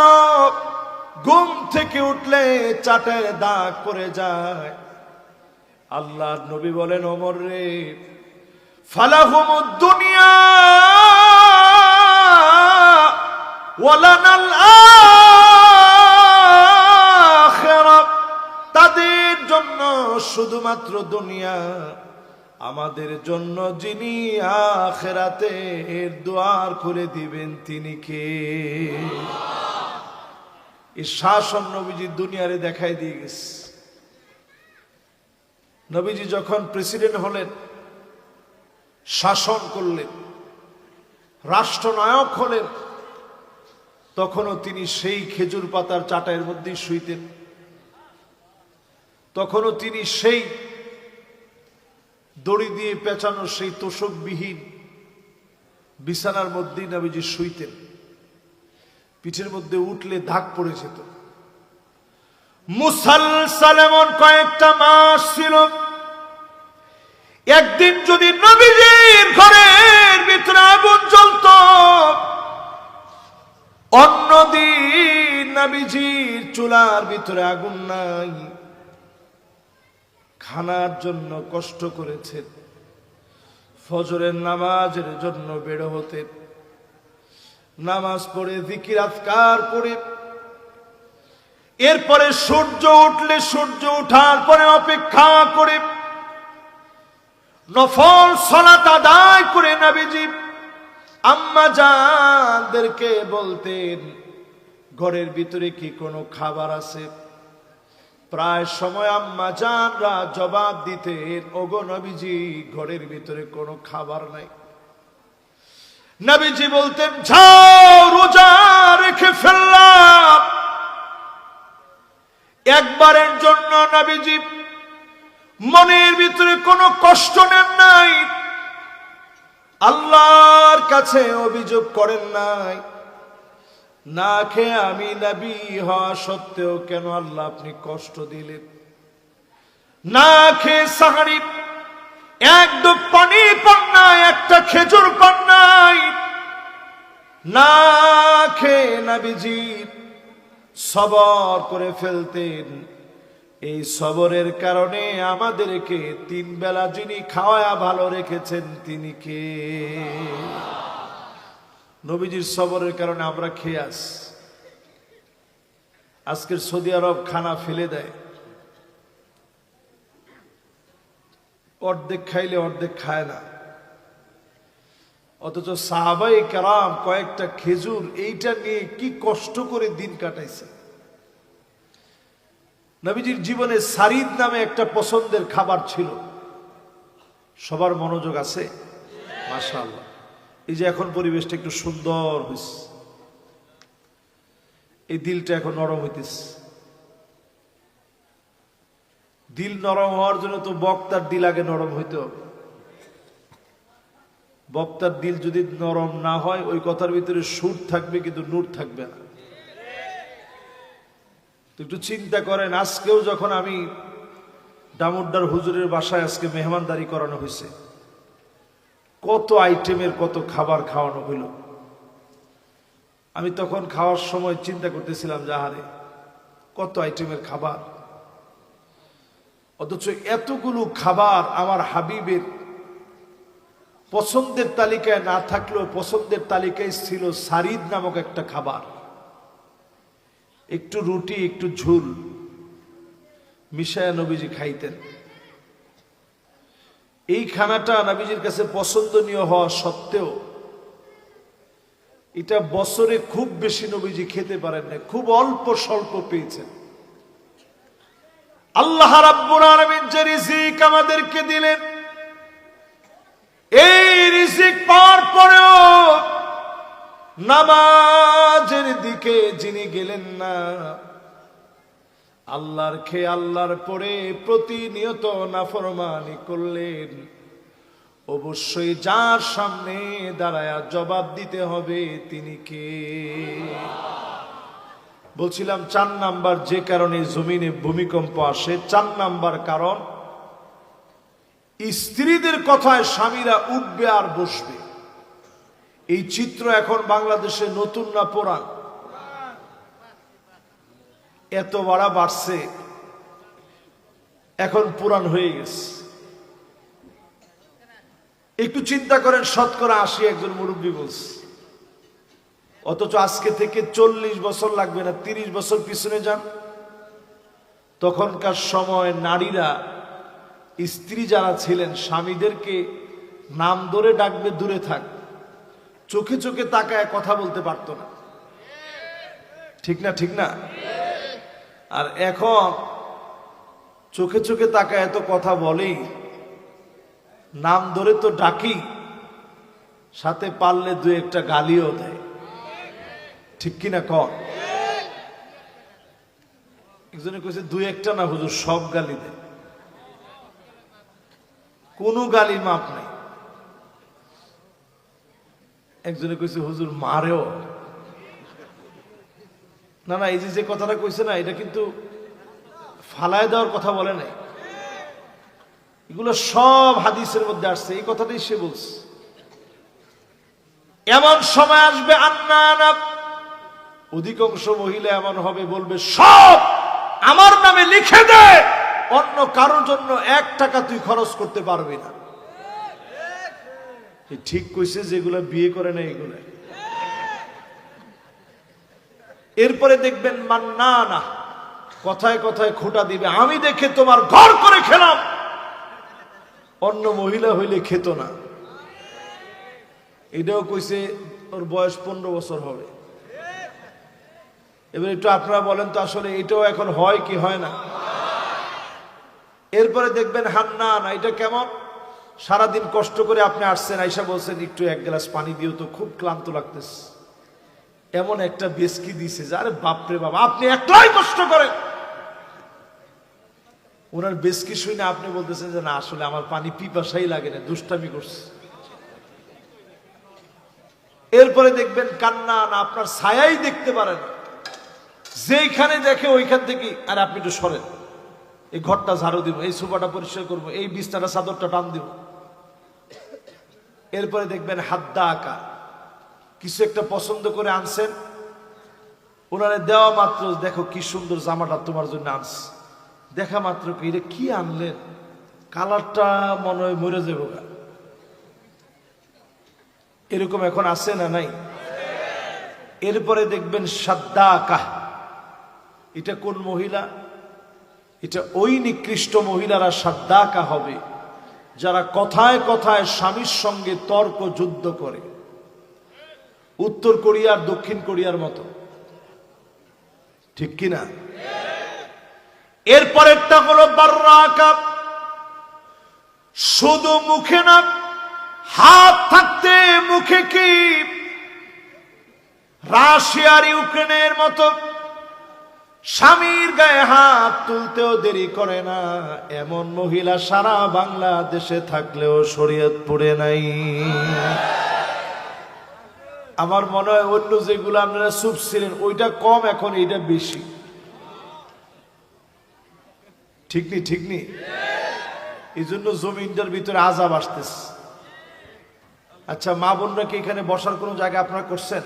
Speaker 1: ঘুম থেকে উঠলে চাটের দাগ পড়ে যায়? আল্লাহর নবী বলেন, ওমর রে, ফালাহুমুদ দুনিয়া ওয়ালানাল আখিরাহ, তাদের জন্য শুধুমাত্র দুনিয়া, আমাদের জন্য যিনি আখিরাতের দুয়ার খুলে দিবেন তিনি কে? এই শাসন নবীজি দুনিয়ারে দেখাই দিয়ে গেছে। নবীজি যখন প্রেসিডেন্ট হলেন, শাসন করলেন, রাষ্ট্রনায়ক হলেন, তখনও তিনি সেই খেজুর পাতার চাটাইয়ের মধ্যেই শুইতেন, তখনও তিনি সেই দড়ি দিয়ে পেঁচানো সেই তোষকবিহীন বিছানার মধ্যেই নবীজি শুইতেন। পিঠের মধ্যে উঠলে দাগ পড়ে যেত। মুসালসাল এমন কয়েকটা মাস ছিল, একদিন যদি নবীজির ঘরের ভিতরে আগুন জ্বলত, অন্যদিন নবীজির চুলার ভিতরে আগুন নাই, খানার জন্য কষ্ট করেছেন, ফজরের নামাজের জন্য বের হতেন, নামাজ পড়ে জিকির আজকার করে, এরপরে সূর্য উঠলে সূর্য উঠার পরে অপেক্ষা করে নফল সালাত আদায় করে নবীজি আম্মা জানদেরকে বলতেন, ঘরের ভিতরে কি কোনো খাবার আছে? প্রায় সময় আম্মা জানরা জবাব দিতেন, ওগো নবীজি, ঘরের ভিতরে কোনো খাবার নাই। নবীজি বলতেন, যাও রোজা রেখে ফেললাম। একবারের জন্য নবীজি মনের ভিতরে কোনো কষ্ট নেন নাই, আল্লাহর কাছে অভিযোগ করেন নাই, না খেয়ে আমি নবী হওয়া সত্ত্বেও কেন আল্লাহ আপনি কষ্ট দিলেন? না খেয়ে সাহারি এক ডুব পানি পান নাই, একটা খেজুর পান নাই, না খেয়ে নবীজি সবর করে ফেলতেন। এই সবরের কারণে আমাদেরকে তিন বেলা যিনি খাওয়া ভালো রেখেছেন তিনি কে? নবীজির সবরের কারণে আমরা খেয়ে আস। আজকের সৌদি আরব খানা ফেলে দেয়, অর্ধেক খাইলে অর্ধেক খায় না, অথচ সাহাবায়ে কেরাম কয়েকটা খেজুর এইটা নিয়ে কি কষ্ট করে দিন কাটাইছে। নবীজির জীবনে সারিদ নামে একটা পছন্দের খাবার ছিল। সবার মনোযোগ আছে? মাশাআল্লাহ। এই যে এখন পরিবেশটা একটু সুন্দর হয়েছে, এই দিলটা এখন নরম হইতেছে। দিল নরম হওয়ার জন্য তো বক্তার দিল আগে নরম হইতে হবে। বক্তার দিল যদি নরম না হয়, ওই কথার ভিতরে সুর থাকবে কিন্তু নূর থাকবে না। একটু চিন্তা করেন, আজকেও যখন আমি ডামুড্ডার হুজুরের বাসায় আজকে মেহমানদারি করানো হয়েছে, কত আইটেমের কত খাবার খাওয়ানো হইল। আমি তখন খাওয়ার সময় চিন্তা করতেছিলাম, যাহারে কত আইটেমের খাবার, অথচ এতগুলো খাবার আমার হাবিবের পছন্দের তালিকায় না থাকলেও পছন্দের তালিকায় ছিল সারিদ নামক একটা খাবার। একটু রুটি একটু ঝুল মিশায়া নবীজি খাইতেন। এই খানাটা নবীজির কাছে পছন্দনীয় হওয়া সত্ত্বেও এটা বছরে খুব বেশি নবীজি খেতে পারেন না, খুব অল্প স্বল্প পেয়েছেন। আল্লাহ রাব্বুল আলামিন যে রিজিক আমাদেরকে দিলেন, এই রিজিক পাওয়ার পরেও নামাজের দিকে যিনি গেলেন না, আল্লাহর খেয়ে আল্লাহর পরে প্রতিনিয়ত নাফরমানি করলেন, অবশ্যই যার সামনে দাঁড়ায়া জবাব দিতে হবে তিনি কে? বলছিলাম 4 নাম্বার যে কারণে জমিনে ভূমিকম্প আসে, 4 নাম্বার কারণ স্ত্রীদের কথায় স্বামীরা উঠবে আর বসবে। এই চিত্র এখন বাংলাদেশে নতুন না পুরান? এত বাড়া বাড়ছে, এখন পুরান হয়ে গেছে। একটু চিন্তা করেন, 80% একজন মুরব্বী বলছে, অথচ আজকে থেকে 40 বছর লাগবে না, 30 বছর পিছনে যান, তখনকার সময় নারীরা, স্ত্রী যারা ছিলেন, স্বামীদেরকে নাম ধরে ডাকবে, দূরে থাক, চোখে চোখে তাকায় কথা বলতে পারত না। ঠিক না? ঠিক না? আর এখন চোখে চোখে তাকায় এত কথা বলেই, নাম ধরে তো ডাকি, সাথে পারলে 2-1টা গালিও দেয়। ঠিক কিনা কন? একজনে কইছে 2-1টা না হুজুর, সব গালি দেয়, কোনো গালির মাপ নাই। একজনে কইছে হুজুর মারেও না। না, এই যে কথাটা কইছে না, এটা কিন্তু ফালায় দেওয়ার কথা বলে নাই, এগুলো সব হাদিসের মধ্যে আসছে, এই কথাটাই সে বলছে। এমন সময় আসবে আন্নানা, অধিকাংশ মহিলা এমন হবে, বলবে সব আমার নামে লিখে দে, অন্য কারোর জন্য 1 টাকা তুই খরচ করতে পারবি না। ঠিক কইছে, যেগুলা বিয়ে করে না এগুলা। এরপরে দেখবেন মান্নানা, কথায় কথায় খোঁটা দিবে, আমি দেখে তোমার ঘর করে খেলাম, অন্য মহিলা হইলে খেত না। এটাও কইছে, ওর বয়স 15 বছর হবে। এবার একটু আপনারা বলেন তো, আসলে এটাও এখন হয় কি হয় না? এরপরে দেখবেন হান্নানা, এটা কেমন? সারাদিন কষ্ট করে আপনি আসছেন, আইসা বলছেন একটু 1 গ্লাস পানি দিও তো, খুব ক্লান্ত লাগতেছে। এমন একটা বেসকি দিছে যে আরে বাপরে বাবা, আপনি একলাই কষ্ট করেন, ওনার বেসকি শুনে আপনি বলতেছেন যে না, আসলে আমার পানি পিপাসাই লাগে না, দুষ্টামি করছে। এরপরে দেখবেন কান্না না, আপনার ছায়াই দেখতে পারেন, যেইখানে দেখে ওইখান থেকে, আর আপনি একটু সরেন, এই ঘরটা ঝাড়ু দিব, এই সোফাটা পরিষ্কার করবো, এই বিছনাটা চাদরটা টান দিব। এরপরে দেখবেন হাদ্দা আঁকা, কিছু একটা পছন্দ করে আনছেন, ওনারে দেওয়া মাত্র, দেখো কি সুন্দর জামাটা তোমার জন্য আনছে, দেখা মাত্র কি এটা কি আনলেন, কালারটা মনে হয় মরে যাবো গা। এরকম এখন আছে না নাই? এরপরে দেখবেন সাদ্দা আঁকা, এটা কোন মহিলা? এটা ওই নিকৃষ্ট মহিলারা সাদ্দা আঁকা হবে যারা কথায় কথায় স্বামীর সঙ্গে তর্ক যুদ্ধ করে, উত্তর কোরিয়ার দক্ষিণ কোরিয়ার মতো। ঠিক কিনা? এরপরেরটা হলো বাররাকা, শুধু মুখে না, হাত থাকতে মুখে কি রাশিয়ার ইউক্রেনের মতো স্বামীর গায়ে হাত তুলতেও দেরি করে না, এমন মহিলা সারা বাংলাদেশে থাকলেও শরীয়তপুরে নাই। আমার মনে হয় অন্য যেগুলো আপনারা চুপ ছিলেন ওইটা কম, এখন এইটা বেশি। ঠিক নি? ঠিক নি? এই জন্য জমিনটার ভিতরে আযাব আসতেছে। আচ্ছা, মা বোনরা কি এখানে বসার কোনো জায়গা আপনারা করছেন?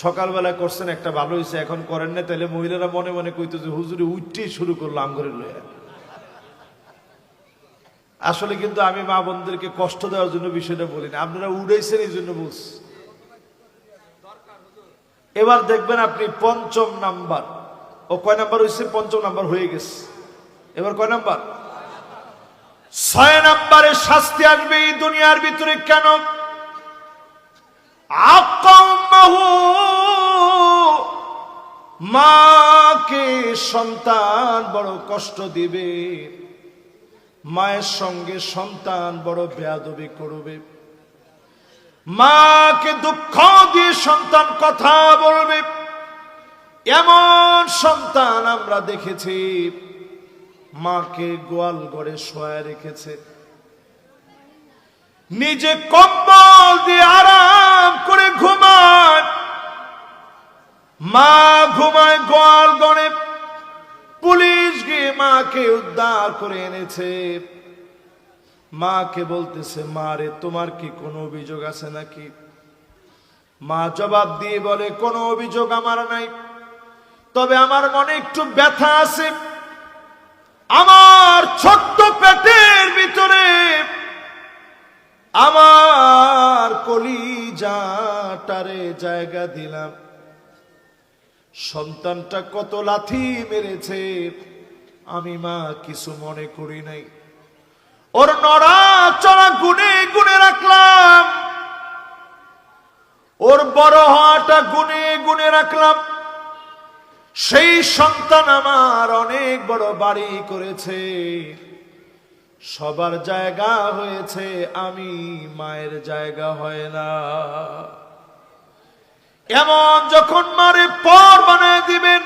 Speaker 1: সকালবেলা করছেন, একটা ভালো হয়েছে। এখন করেন না, তাহলে মহিলারা মনে মনে কইতো যে হুজুরে উঠতেই শুরু করলো আমগরে লইয়া। আসলে কিন্তু আমি মা বোনদেরকে কষ্ট দেওয়ার জন্য বিষয়টা বলি না, আপনারা উড়াইছেন এই জন্য বলছি। এবার দেখবেন আপনি 5ম নাম্বার, ও কয় নাম্বার হয়েছে? 5ম নাম্বার হয়ে গেছে। এবার কয় নাম্বার? 6 নাম্বারে শাস্তি আসবে এই দুনিয়ার ভিতরে। কেন? মাকে সন্তান বড় কষ্ট দিবে, মায়ের সঙ্গে সন্তান বড় বেয়াদবি করবে, মাকে দুঃখ দিয়ে সন্তান কথা বলবে, এমন সন্তান আমরা দেখেছি মাকে গোয়াল ঘরে শোয়া রেখেছে, নিজে কম্বল দিয়ে আরাম করে ঘুমায়, মা ঘুমায় গোয়াল ঘরে। পুলিশ গিয়ে মাকে উদ্ধার করে এনেছে। মাকে বলতেছে, মা রে, তোমার কি কোনো অভিযোগ আছে নাকি? মা জবাব দিয়ে বলে, কোনো অভিযোগ আমার নাই, তবে আমার মনে একটু ব্যথা আছে। আমার ছোট্ট পেটের ভিতরে আমার কলিজাটারে জায়গা দিলাম, সন্তানটা কত লাথি মেরেছে, আমি মা কিছু মনে করি নাই। ওর নড়াচড়া গুনে গুনে রাখলাম, ওর বড় হওয়াটা গুনে গুনে রাখলাম। সেই সন্তান আমার অনেক বড় বাড়ি করেছে, সবার জায়গা হয়েছে, আমি মায়ের জায়গা হয় না। এমন যখন মারে পর বানায় দিবেন,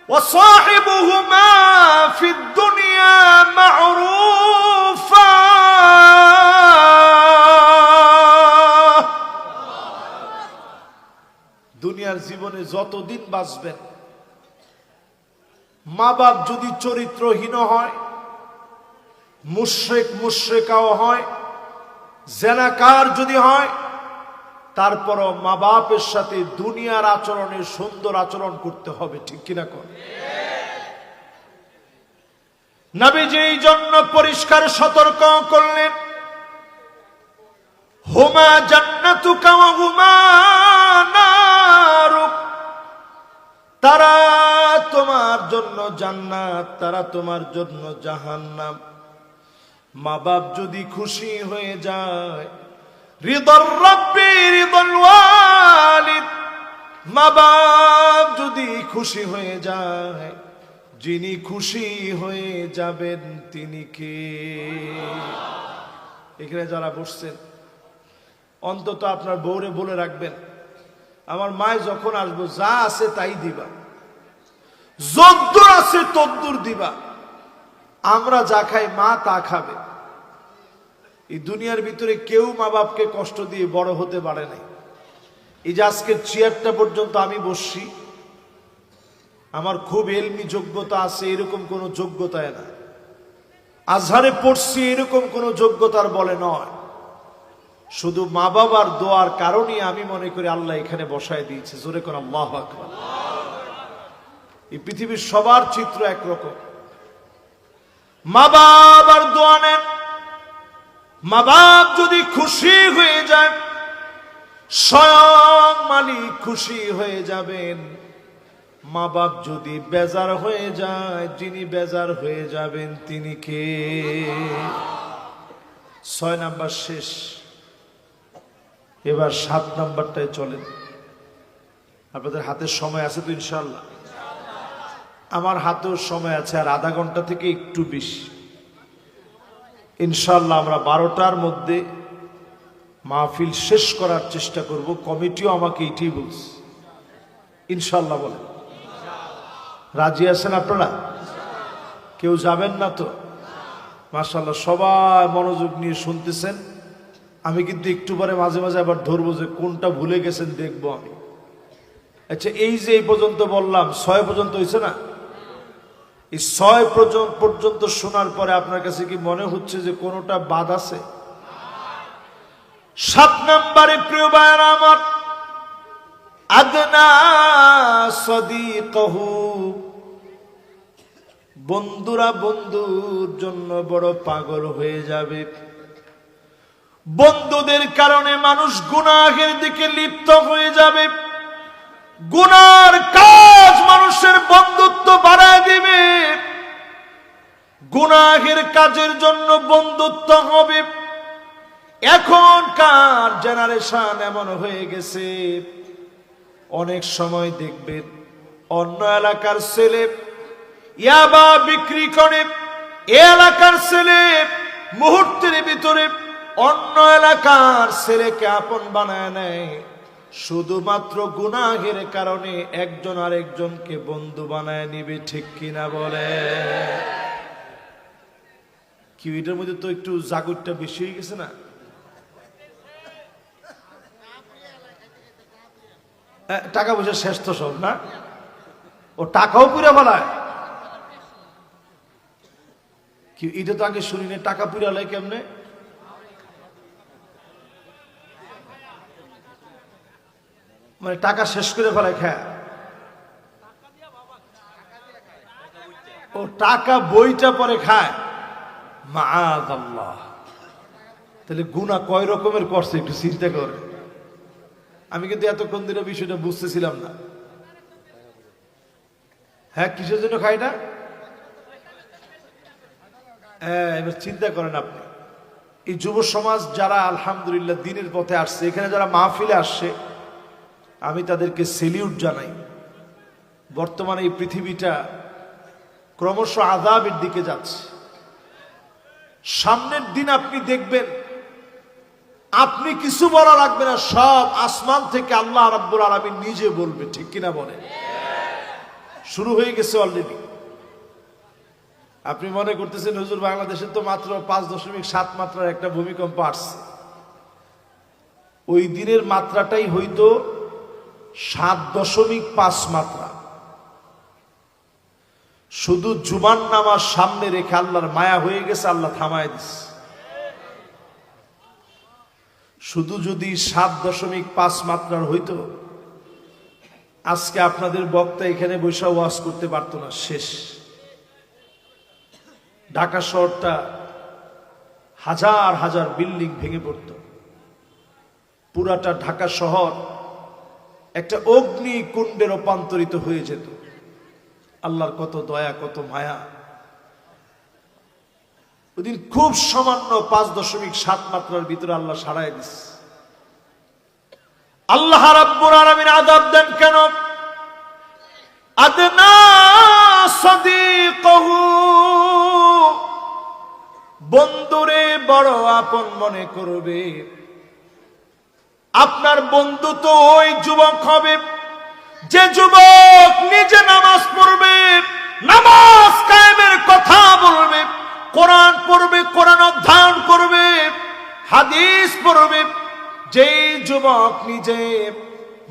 Speaker 1: ওয়াসাহিবুহুমা ফিদ দুনিয়া মা'রুফা, দুনিয়ার জীবনে যতদিন বাঁচবেন, মা বাপ যদি চরিত্রহীন হয়, মুশরিক মুশরিকাও হয়, জেনাকার যদি হয়, তারপরও মা বাপের সাথে দুনিয়ার আচরণে সুন্দর আচরণ করতে হবে, ঠিক কিনা কোন? নবীজি এই জন্য পরিষ্কার সতর্ক করলেন, হুমা জান্নাতুকা ওয়া হুমা নারুক, তারা তোমার জন্য জান্নাত, তারা তোমার জন্য জাহান্নাম। মা বাপ যদি খুশি হয়ে যায়, রিদার রাব্বি রিদাল ওয়ালিদ, মা বাপ যদি খুশি হয়ে যায়, যিনি খুশি হয়ে যাবেন তিনি কে? এখানে যারা বসছেন, অন্তত আপনার বউরে বলে রাখবেন, আমার মায় যখন আসবো যা আছে তাই দিবা, যদ্দুর আছে তদ্দুর দিবা, আমরা যা খাই মা তা খাবে। এই দুনিয়ার ভিতরে কেউ মা বাপকে কষ্ট দিয়ে বড় হতে পারে নাই। এই যে আজকের চেয়ারটা পর্যন্ত আমি বসছি, আমার খুব এলমি যোগ্যতা আছে এরকম কোন যোগ্যতায় না, আজহারে পড়ছি এরকম কোন যোগ্যতার বলে নয়, শুধু মা বাবার দোয়ার কারণে আমি মনে করি আল্লাহ এখানে বসায় দিয়েছে। জোরে করে আল্লাহু আকবার। এই পৃথিবীর সবার চিত্র একরকম, মা বাবার দোয়া নেন। মা বাপ যদি খুশি হয়ে যায়, স্বয়ং মালিক খুশি হয়ে যাবেন। মা বাপ যদি বেজার হয়ে যায়, যিনি বেজার হয়ে যাবেন তিনি কে? 6 নাম্বার শেষ, এবার 7 নাম্বারটায় চলেন। আপনাদের হাতের সময় আছে তো ইনশাআল্লাহ? আমার হাতেও সময় আছে, আর আধা ঘন্টা থেকে একটু বেশি। ইনশাআল্লাহ আমরা 12টার মধ্যে মাহফিল শেষ করার চেষ্টা করব। কমিটিও আমাকে এটাই বলছে, ইনশাআল্লাহ বলেন। রাজি আছেন আপনারা? কেউ যাবেন না তো? মাশাআল্লাহ, সবাই মনোযোগ নিয়ে শুনতেছেন। আমি কিন্তু একটু পরে মাঝে মাঝে আবার ধরবো যে কোনটা ভুলে গেছেন, দেখবো আমি। আচ্ছা, এই যে এই পর্যন্ত বললাম, 6 পর্যন্ত হয়েছে না? এই 6 পর্যন্ত শোনার পরে আপনার কাছে কি মনে হচ্ছে যে কোনোটা বাদ আছে? 7 নম্বরে প্রিয় ভাইরা আমার, আদনা সাদিকহু, বন্ধুরা বন্ধুর জন্য বড় পাগল হয়ে যাবে। বন্ধুদের কারণে মানুষ গুনাহের দিকে লিপ্ত হয়ে যাবে। গুনার কাজ মানুষের বন্ধুত্ব বাড়ায় দিবে, গুনাহের কাজের জন্য বন্ধুত্ব হবে। এখনকার জেনারেশন এমন হয়ে গেছে, অনেক সময় দেখবেন অন্য এলাকার ছেলে ইয়াবা বিক্রি করে, এ এলাকার ছেলে মুহূর্তের ভিতরে অন্য এলাকার ছেলেকে আপন বানায় নেয়। শুধুমাত্র গুনাহের কারণে একজন আরেকজনকে বন্ধু বানায় নিবে, ঠিক কিনা বলে? কি এটার মধ্যে তো একটু জাগরটা বেশি হয়ে গেছে না? টাকা পয়সা শেষ তো সব না, ও টাকাও পুরা ফেলায়। কি এটা তো আগে শুনি না, টাকা পুরা লাই কেমনে? মানে টাকা শেষ করে ফেলায় খায়? ও টাকা বইটা পরে খায়, মাআযাল্লাহ। তাহলে গুনাহ কয় রকমের করছে একটু চিন্তা করে। আমি কিন্তু এতক্ষণ ধরে বিষয়টা বুঝতেছিলাম না। হ্যাঁ, কিসের জন্য খায় না? এবার চিন্তা করেন আপনি, এই যুব সমাজ যারা আলহামদুলিল্লাহ দ্বীনের পথে আসছে, এখানে যারা মাহফিলে আসছে, আমি তাদেরকে সেলিউট জানাই। বর্তমানে এই পৃথিবীটা ক্রমশ আযাবের দিকে যাচ্ছে। সামনের দিন আপনি দেখবেন, আপনি কিছু বলা লাগবে না, সব আসমান থেকে আল্লাহ রাব্বুল আলামিন নিজে বলবে, ঠিক কিনা বলে? শুরু হয়ে গেছে অলরেডি। আপনি মনে করতেছেন হুজুর বাংলাদেশে তো মাত্র 5.7 মাত্রার একটা ভূমিকম্প আসছে। ওই দিনের মাত্রাটাই হইতো 7.5 মাত্রা। শুধু জুমার নামাজ সামনে রেখে আল্লাহর মায়া হয়ে গেছে, আল্লাহ থামায় দিচ্ছে। শুধু যদি 7.5 মাত্রার হইতো, আজকে আপনাদের বক্তা এখানে বৈশা ওয়াজ করতে পারতো না, শেষ। ঢাকা শহরটা হাজার হাজার বিল্ডিং ভেঙে পড়তো। পুরাটা ঢাকা শহর একটা অগ্নিকুণ্ডে রূপান্তরিত হয়ে যেত। আল্লাহর কত দয়া, কত মায়া। ওদিন খুব সামান্য 5.7 মাত্রার ভিতরে আল্লাহ সারায় দিস। আল্লাহ রাব্বুল আলামিন আযাব দেন কেন? আদনা সাদিকহু, বন্ধুরে বড় আপন মনে করবে। আপনার বন্ধু তো ওই যুবক হবে যে যুবক নিজে নামাজ পড়বে, নামাজ কায়েমের কথা বলবে, কোরআন পড়বে, কোরআন অধ্যয়ন করবে, হাদিস পড়বে। যেই যুবক নিজে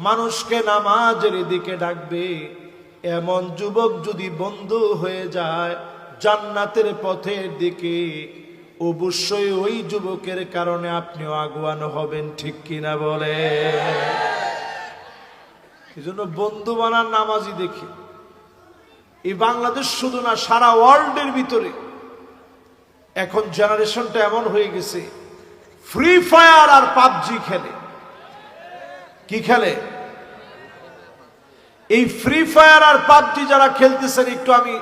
Speaker 1: মানুষকে নামাজের দিকে ডাকবে, এমন যুবক যদি বন্ধু হয়ে যায় জান্নাতের পথের দিকে, অবশ্যই ওই যুবকের কারণে আপনিও আগুয়ানো হবেন, ঠিক কিনা বলে? এই জন্য বন্ধু বানার নামাজি দেখি এই বাংলাদেশ শুধু না, সারা ওয়ার্ল্ডের ভিতরে এখন জেনারেশনটা এমন হয়ে গেছে, ফ্রি ফায়ার আর পাবজি খেলে। কি খেলে? এই ফ্রি ফায়ার আর পাবজি যারা খেলতেছেন, আমি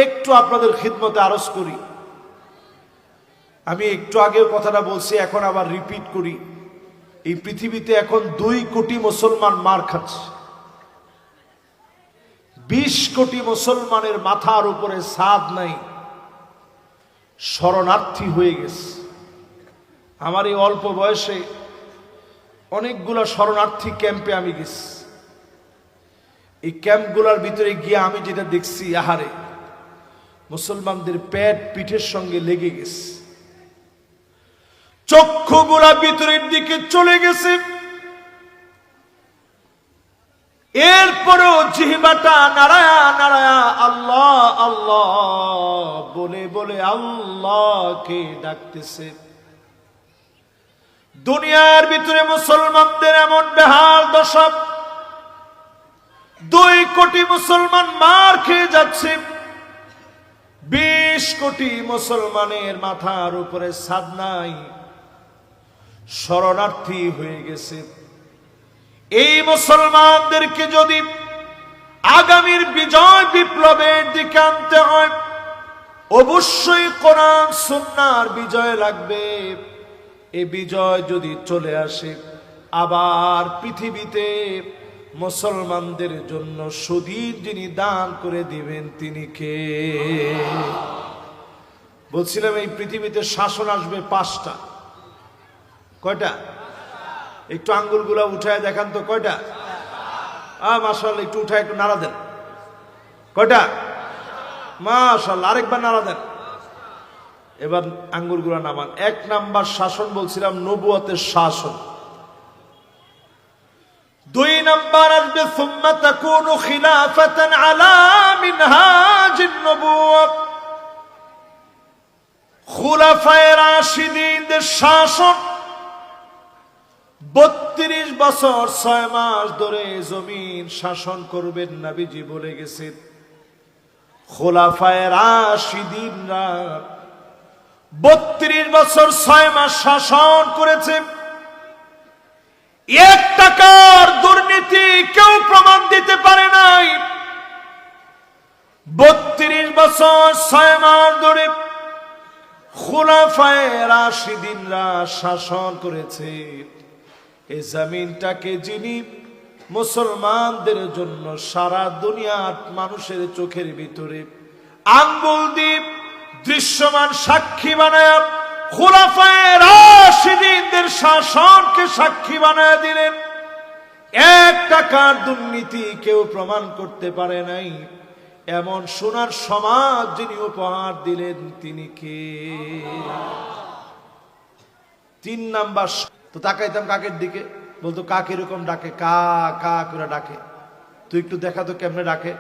Speaker 1: একটু আপনাদের খিদমতে আরজ করি। আমি একটু আগেও কথাটা বলছি, এখন আবার রিপিট করি। এই পৃথিবীতে এখন 2 কোটি মুসলমান মার খাচ্ছে। 20 কোটি মুসলমানের মাথার উপরে ছাদ নাই, শরণার্থী হয়ে গেছে। আমার এই অল্প বয়সে অনেকগুলা শরণার্থী ক্যাম্পে আমি গেছি। এই ক্যাম্পগুলার ভিতরে গিয়ে আমি যেটা দেখছি, আহারে, মুসলমানদের পেট পিঠের সঙ্গে লেগে গেছে, চক্ষুগুলা ভিতরের দিকে চলে গেছে। এরপরেও জিহ্বাটা নাড়ায়া নাড়ায়া আল্লাহ আল্লাহ বলে বলে আল্লাহকে ডাকতেছে। দুনিয়ার ভিতরে মুসলমানদের এমন বেহাল দশা, 2 কোটি মুসলমান মার খেয়ে যাচ্ছে, 20 কোটি মুসলমানের মাথার উপরে ছাদ নাই, শরণার্থী হয়ে গেছে। এই মুসলমানদেরকে যদি আগামীর বিজয় বিপ্লবের দিকে আনতে হয়, অবশ্যই কোরআন সুন্নাহর বিজয় লাগবে। এই বিজয় যদি চলে আসে, আবার পৃথিবীতে মুসলমানদের জন্য সুদীর যিনি দান করে দিবেন তিনি কে? বলছিলাম এই পৃথিবীতে শাসন আসবে 5টা। কয়টা? একটু আঙ্গুলগুলা উঠায় দেখান তো কয়টা? মাশাআল্লাহ, একটু উঠায় একটু নাড়া দেন। কয়টা? মাশাআল্লাহ, আরেকবার নাড়া দেন। এবার আঙ্গুলগুলা নামান। 1 নাম্বার শাসন বলছিলাম নবুয়তের শাসন। 2 নাম্বার আসবে সুম্মা তাকুনু খিলাফাতান আলা মিনহাজিন নবুওয়া, খুলাফায়ে রাশিদিনদের শাসন। 32 বছর 6 মাস ধরে জমিন শাসন করবেন নবীজি বলে গেছেন। খুলাফায়ে রাশিদিনরা 32 বছর 6 মাস শাসন করেছে। 1 টাকার দুর্নীতি কেউ প্রমাণ দিতে পারে নাই। 32 বছর 6 মাস ধরে খুলাফায়ে রাশিদিনরা শাসন করেছে। এই জমিনটাকে যিনি মুসলমানদের জন্য সারা দুনিয়ার মানুষের চোখের ভিতরে আঙ্গুল দিয়ে দৃশ্যমান সাক্ষী বানায় খুলাফায়ে রাশিদিনদের শাসনকে সাক্ষী বানায় দিলেন। 1 টাকার দুর্নীতি কেউ প্রমাণ করতে পারে নাই। এমন সোনার সমাজ যিনি উপহার দিলেন তিনি কে? 3 নাম্বার। তো তাকাইতাম কাকের দিকে, বলতো কাক এরকম ডাকে, কা কা করে ডাকে। তুই একটু দেখা তো কেমনে ডাকে।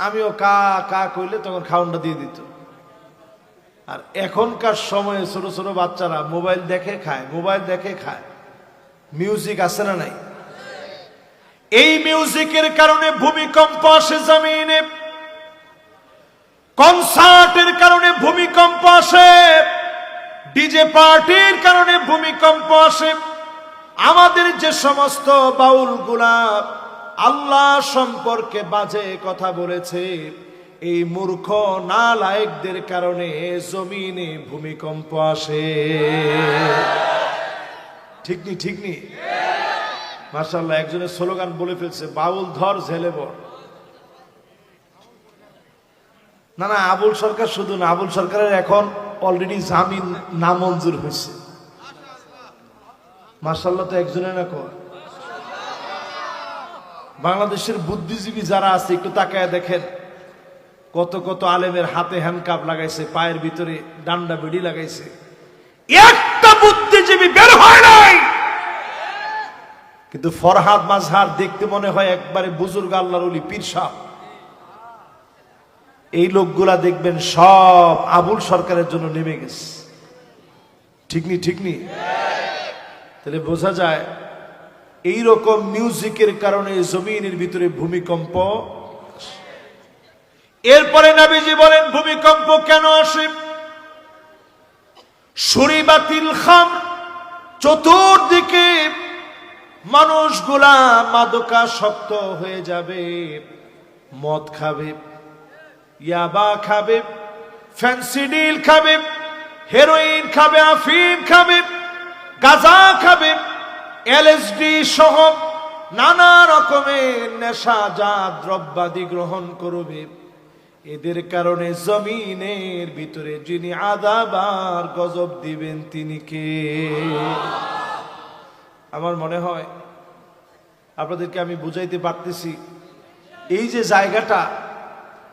Speaker 1: আমিও কা কা কইলে তখন খাওয়ানটা দিয়ে দিত। আর এখনকার সময়ে ছোট ছোট বাচ্চারা মোবাইল দেখে খায়, মোবাইল দেখে খায়। মিউজিক আছে না নাই? এই মিউজিকের কারণে ভূমিকম্প আসে জমিনে, কনসার্টের কারণে ভূমিকম্প আসে, ডিজে পার্টির কারণে ভূমিকম্প আসে। আমাদের যে সমস্ত বাউলগুলা আল্লাহ সম্পর্কে বাজে কথা বলেছে, এই মূর্খ নালায়েকদের কারণে জমিনে ভূমিকম্প আসে। ঠিক নি? ঠিক নি? মাশাআল্লাহ, একজনের স্লোগান বলে ফেলছে, বাউল ধর ঝেলে বর। না না, আবুল সরকার শুধু না, আবুল সরকারের এখন অলরেডি জামিন নামঞ্জুর হয়েছে। মাশাআল্লাহ, তো একজনের না কর। বাংলাদেশের বুদ্ধিজীবী যারা আছে একটু তাকায় দেখেন, কত কত আলেমের হাতে হ্যান্ডকাপ লাগাইছে, পায়ের ভিতরে ডান্ডা বেড়ি লাগাইছে। একটা বুদ্ধিজীবী বের হয় নাই। কিন্তু ফরহাদ মাজহার দেখতে মনে হয় একবারে বুজুর্গ আল্লাহর ওলি পীর সাহেব। এই লোকগুলা দেখবেন সব আবুল সরকারের জন্য নেমে গেছে। ঠিক নি? ঠিক নি? তাহলে বোঝা যায় এইরকম মিউজিকের কারণে জমিনের ভিতরে ভূমিকম্প। এরপরে নবীজি বলেন ভূমিকম্প কেন আসে? শুরিবাতিল খামর, চতুর্দিকে মানুষগুলা মাদকাসক্ত হয়ে যাবে, মদ খাবে, ইয়াবা খাবে, ফেন্সিডিল খাবে, হেরোইন খাবে, আফিম খাবে, গাঁজা খাবে, এলএসডি সহ নানা রকমের নেশাজাত দ্রব্যাদি গ্রহণ করবে। এদের কারণে জমিনের ভিতরে যিনি আযাব আর গজব দিবেন তিনি কে? আমার মনে হয় আপনাদেরকে আমি বুঝাইতে পারতেছি। এই যে জায়গাটা,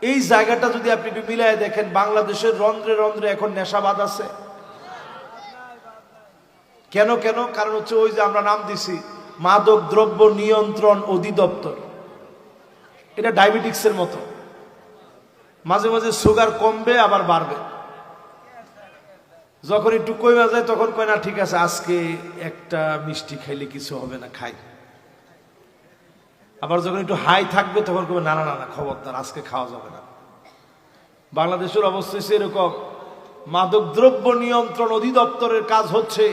Speaker 1: এই জায়গাটা যদি আপনি একটু মিলায় দেখেন, বাংলাদেশের রন্ধ্রে রন্ধ্রে এখন নেশাবাদ আছে। কেন কেন? কারণ হচ্ছে ওই যে আমরা নাম দিছি মাদক দ্রব্য নিয়ন্ত্রণ অধিদপ্তর। এটা ডায়াবেটিক্সের মতো, মাঝে মাঝে সুগার কমবে আবার বাড়বে। যখন একটু কমে যায় তখন কয় না ঠিক আছে আজকে একটা মিষ্টি খাইলে কিছু হবে না, খাই। আবার যখন একটু হাই থাকবে তখন কবে না না না খবরদার আজকে খাওয়া যাবে না। বাংলাদেশের অবস্থা এরকম। মাদক দ্রব্য নিয়ন্ত্রণ অধিদপ্তরের কাজ হচ্ছে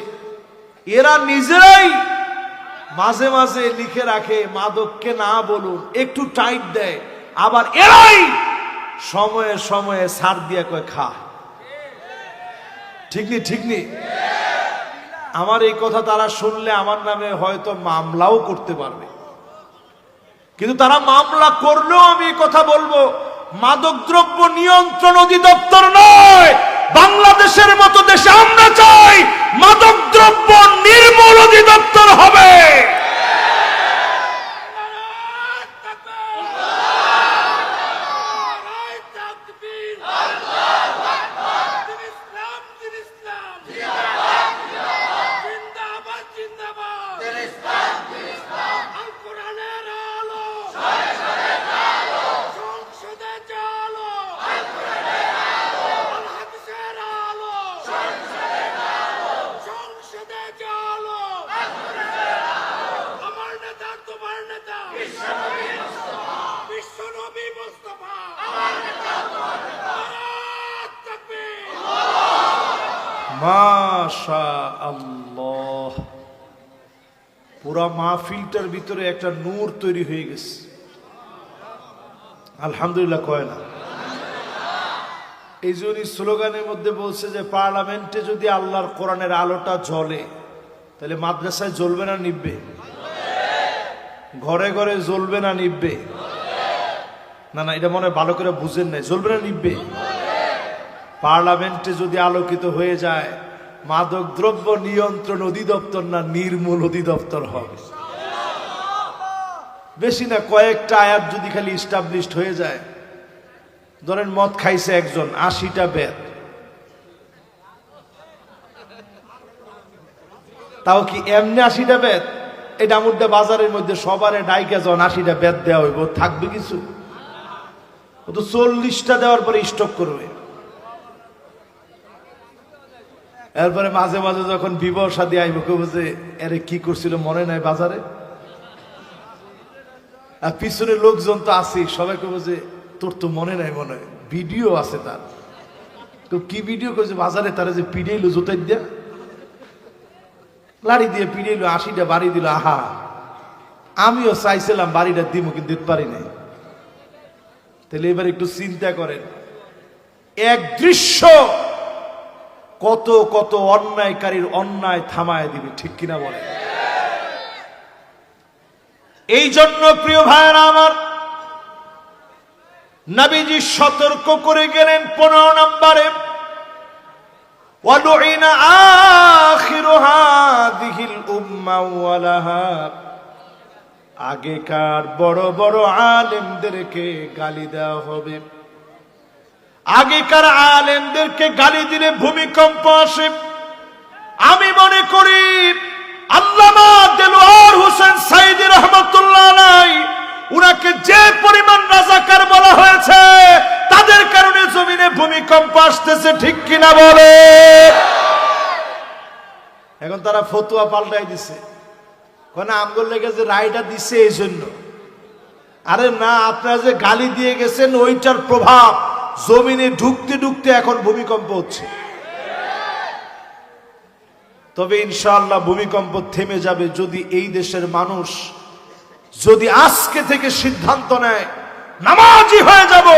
Speaker 1: এরা নিজেরাই মাঝে মাঝে লিখে রাখে মাদককে না বলুন, একটু টাইট দেয়, আবার এরাই সময়ে সময়ে ছাড় দিয়ে কয় খা। ঠিক নি? ঠিক নি? আমার এই কথা তারা শুনলে আমার নামে হয়তো মামলাও করতে পারবে, কিন্তু তারা মামলা করলেও আমি কথা বলবো মাদকদ্রব্য নিয়ন্ত্রণ অধিদপ্তর নয়, বাংলাদেশের মতো দেশে আমরা চাই মাদকদ্রব্য নির্মূল অধিদপ্তর হবে।
Speaker 2: আল কোরআনের আলো সংসদে চালো, আল হাদিসের আলো সংসদে চালো। আমার নেতা তোমার নেতা বিশ্বনবী মুস্তাফা, নারায়ে তাকবীর।
Speaker 1: মাশাআল্লাহ, পুরা মাহফিলটার ভিতরে একটা নূর তৈরি হয়ে গেছে। আলহামদুলিল্লাহ কয় না? এই জন্য স্লোগানের মধ্যে বলছে যে পার্লামেন্টে যদি আল্লাহর কোরআনের আলোটা জ্বলে তাহলে মাদ্রাসায় জ্বলবে না নিভবে? ঘরে ঘরে জ্বলবে না নিভবে? না না, এটা মনে হয় ভালো করে বুঝেন নাই। জ্বলবে না নিভবে? পার্লামেন্টে যদি আলোকিত হয়ে যায়, মাদক দ্রব্য নিয়ন্ত্রণ অধিদপ্তর না নির্মূল অধিদপ্তর হবে। বেশি না, কয়েকটা আয়াত যদি খালি ইস্টাবলিশড হয়ে যায়, ধরেন মদ খাইছে একজন, 80টা বেদ, তাও কি এমনি 80টা বেদ? এটা মুদ্রা বাজারের মধ্যে সবারে ডাইকা যখন 80টা বেদ দেওয়া হইব, থাকবে কিছু? ও তো 40টা দেওয়ার পরে স্টক করবে। এরপরে মাঝে মাঝে যখন বিবাহ শাদী আইব, কেউ যে এরে কি করছিল মনে নাই বাজারে, আর পিছনে লোকজন তো আছে, সবাই কেউ যে তোর তো মনে নাই, মনে হয় ভিডিও আছে তার। তো কি ভিডিও করছে? বাজারে তারা যে পিড়াইলো জোতাই দিয়া, লাড়ি দিয়ে পিড়াইলো, 80টা বাড়ি দিল। আহা, আমিও চাইছিলাম বাড়িটা দিব, কিন্তু দিতে পারি নাই। তাহলে এবার একটু চিন্তা করেন, এক দৃশ্য কত কত অন্যায়কারীর অন্যায় থামায় দিবে, ঠিক কিনা বলে? এই জন্য প্রিয় ভাইয়েরা আমার, নবীজি সতর্ক করে গেলেন 15 নম্বরে, ওয়ালুইনা আখিরু হাযিহিল উম্মা ওয়ালাহা। আগেকার বড় বড় আলেমদেরকে গালি দেওয়া হবে। আগেকার আলেমদেরকে গালি দিলে ভূমিকম্প আসে। আমি মনে করি আল্লামা দেলোয়ার হোসেন সাইদি রহমাতুল্লাহ আলাইহি, উনাকে যে পরিমাণ রাজাকার বলা হয়েছে, তাদের কারণে জমিনে ভূমিকম্প আসতেছে, ঠিক কিনা বলে? এখন তারা ফতোয়া পাল্টাই দিছে, কোন আমগোল লেগে যে রায়টা দিছে এই জন্য। আরে না, আপনারা যে গালি দিয়ে গেছেন ওইটার প্রভাব জমিনে ঢুকতে ঢুকতে এখন ভূমিকম্প হচ্ছে। তবে ইনশাআল্লাহ ভূমিকম্প থেমে যাবে যদি এই দেশের মানুষ যদি আজকে থেকে সিদ্ধান্ত নেয় নামাজি হয়ে যাব,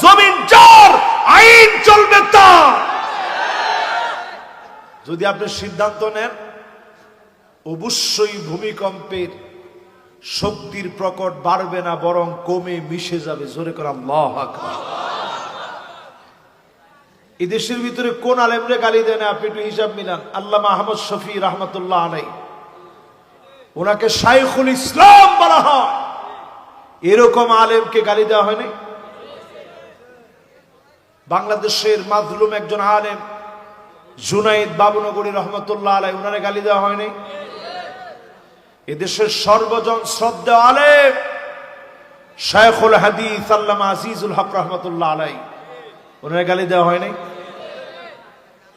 Speaker 1: জমিন যার, আইন চলবে তার। যদি আপনি সিদ্ধান্ত নেন, অবশ্যই ভূমিকম্পের শক্তির প্রকট বাড়বে না, বরং কমে মিশে যাবে। জোরে করে আল্লাহু আকবার। এই দেশের ভিতরে কোন আলেমরে গালি দেয় না? আপনি একটু হিসাব মিলান। আল্লামা আহমদ শফি রহমতুল্লাহ আলাইহি, ওনাকে শাইখুল ইসলাম বলা হয়, এরকম আলেমকে গালি দেওয়া হয়নি? বাংলাদেশের মাজলুম একজন আলেম জুনাইদ বাবুনগরী রহমতুল্লাহ আলাইহি, ওনারে গালি দেওয়া হয়নি? এদেশের সর্বজন শ্রদ্ধা আলেম শাইখুল হাদিস আল্লামা আজিজুল হক রহমতুল্লাহ আলাইহি, ওনারে গালি দেওয়া হয়নি?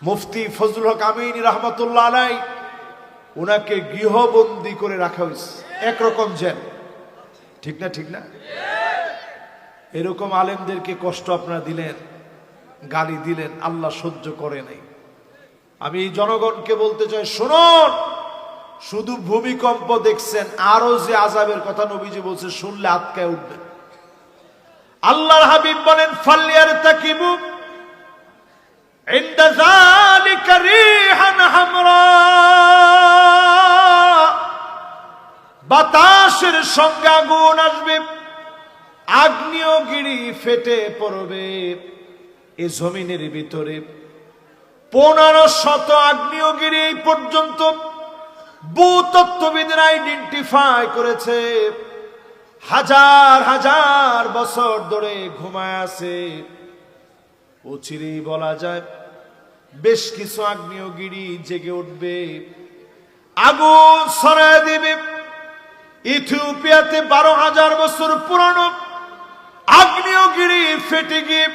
Speaker 1: মুফতি ফজলুল হক আমিনী রহমতুল্লাহ আলাইহি, ওনাকে গৃহবন্দী করে রাখা হয়েছে, একরকম জেল, ঠিক না? ঠিক না? এরকম আলেমদেরকে কষ্ট আপনারা দিলেন, গালি দিলেন, আল্লাহ সহ্য করে নাই। আমি এই জনগণকে বলতে চাই, শুনুন, শুধু ভূমিকম্প দেখছেন, আরো যে আযাবের কথা নবীজি বলছে, শুনলে আটকায় উঠবে। আল্লাহর হাবিব বলেন, ফালইয়ারতাকিবু ইনদা যালিকা রিহান হামরা। বাতাসের সঙ্গে আগুন আসবে, আগ্নেয়গিরি ফেটে পড়বে। এই জমিনের ভিতরে 1500 আগ্নেয়গিরি এই পর্যন্ত ভূতত্ত্ববিদরা আইডেন্টিফাই করেছে। হাজার হাজার বছর ধরে ঘুমায় আছে। অচিরেই বলা যায় বেশ কিছু আগ্নেয়গিরি জেগে উঠবে। আগুন ছড়ায় দিবে। ইথিওপিয়াতে 12,000 বছর পুরানো আগ্নেয়গিরি ফেটে গিয়ে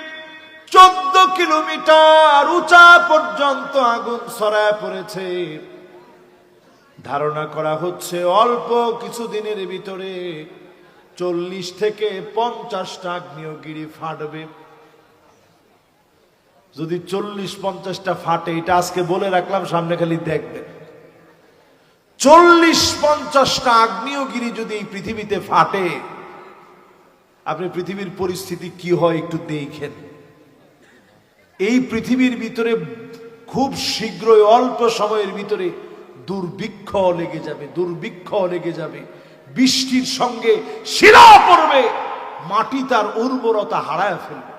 Speaker 1: 14 কিলোমিটার উঁচা পর্যন্ত আগুন ছড়ায় পড়েছে। ধারণা করা হচ্ছে অল্প কিছুদিনের ভিতরে 40 থেকে 50টা আগ্নেয়গিরি ফাটবে। যদি 40-50টা ফাটে, এটা আজকে বলে রাখলাম, সামনে খালি দেখবেন। 40-50টা আগ্নেয়গিরি যদি এই পৃথিবীতে ফাটে, আপনি পৃথিবীর পরিস্থিতি কি হয় একটু দেখেন। এই পৃথিবীর ভিতরে খুব শীঘ্রই অল্প সময়ের ভিতরে দুর্ভিক্ষ লেগে যাবে, দুর্ভিক্ষ লেগে যাবে। বৃষ্টির সঙ্গে শিলা পড়বে, মাটি তার উর্বরতা হারায় ফেলবে।